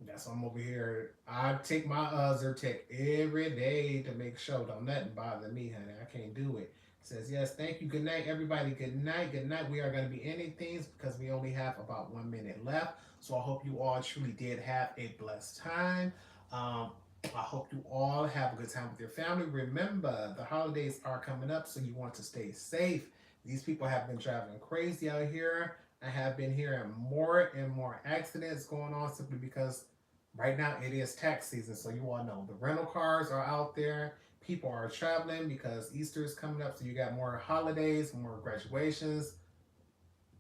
That's why I'm over here. I take my Zyrtec every day to make sure don't nothing bother me, honey. I can't do it. It says, yes, thank you. Good night, everybody. Good night. Good night. We are going to be ending things because we only have about 1 minute left. So I hope you all truly did have a blessed time. I hope you all have a good time with your family. Remember, the holidays are coming up, so you want to stay safe. These people have been driving crazy out here. I have been hearing more and more accidents going on simply because right now it is tax season. So you all know the rental cars are out there. People are traveling because Easter is coming up. So you got more holidays, more graduations.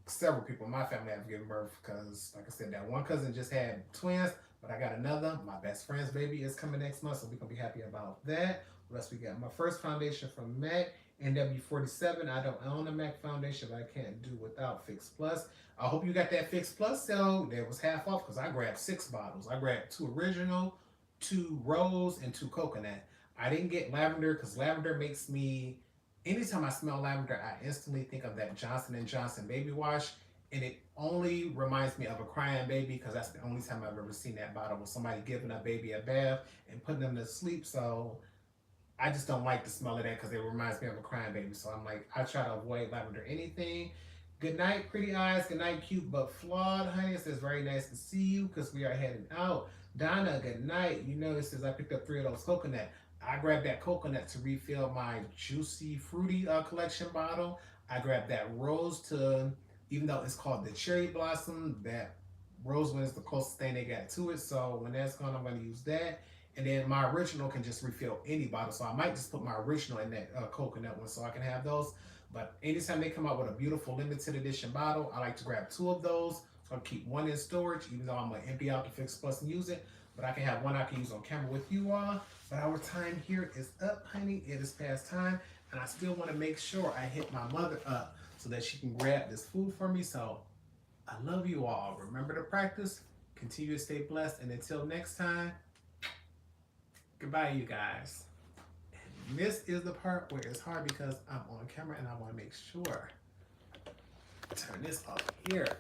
Several people in my family have given birth because, like I said, that one cousin just had twins, but I got another. My best friend's baby is coming next month, so we're going to be happy about that. What else we got? My first foundation from MAC, NW47. I don't own a MAC foundation, but I can't do without Fix Plus. I hope you got that Fix Plus sale. That was half off because I grabbed 6 bottles. I grabbed 2 original, 2 rose, and 2 coconut. I didn't get lavender because lavender makes me... Anytime I smell lavender, I instantly think of that Johnson & Johnson baby wash, and it only reminds me of a crying baby because that's the only time I've ever seen that bottle with somebody giving a baby a bath and putting them to sleep. So I just don't like the smell of that because it reminds me of a crying baby. So I'm like, I try to avoid lavender anything. Good night, pretty eyes. Good night, cute but flawed, honey. It says very nice to see you because we are heading out. Donna, good night. You know, it says I picked up 3 of those coconut. I grabbed that coconut to refill my juicy fruity collection bottle. I grabbed that rose to, even though it's called the cherry blossom, that rose one is the closest thing they got to it. So when that's gone, I'm going to use that. And then my original can just refill any bottle. So I might just put my original in that coconut one so I can have those. But anytime they come out with a beautiful limited edition bottle, I like to grab 2 of those. So I'll keep 1 in storage, even though I'm going to empty out the Fix Plus and use it. But I can have 1 I can use on camera with you all. But our time here is up, honey. It is past time. And I still want to make sure I hit my mother up so that she can grab this food for me. So I love you all. Remember to practice. Continue to stay blessed. And until next time, goodbye, you guys. And this is the part where it's hard because I'm on camera and I want to make sure. Turn this off here.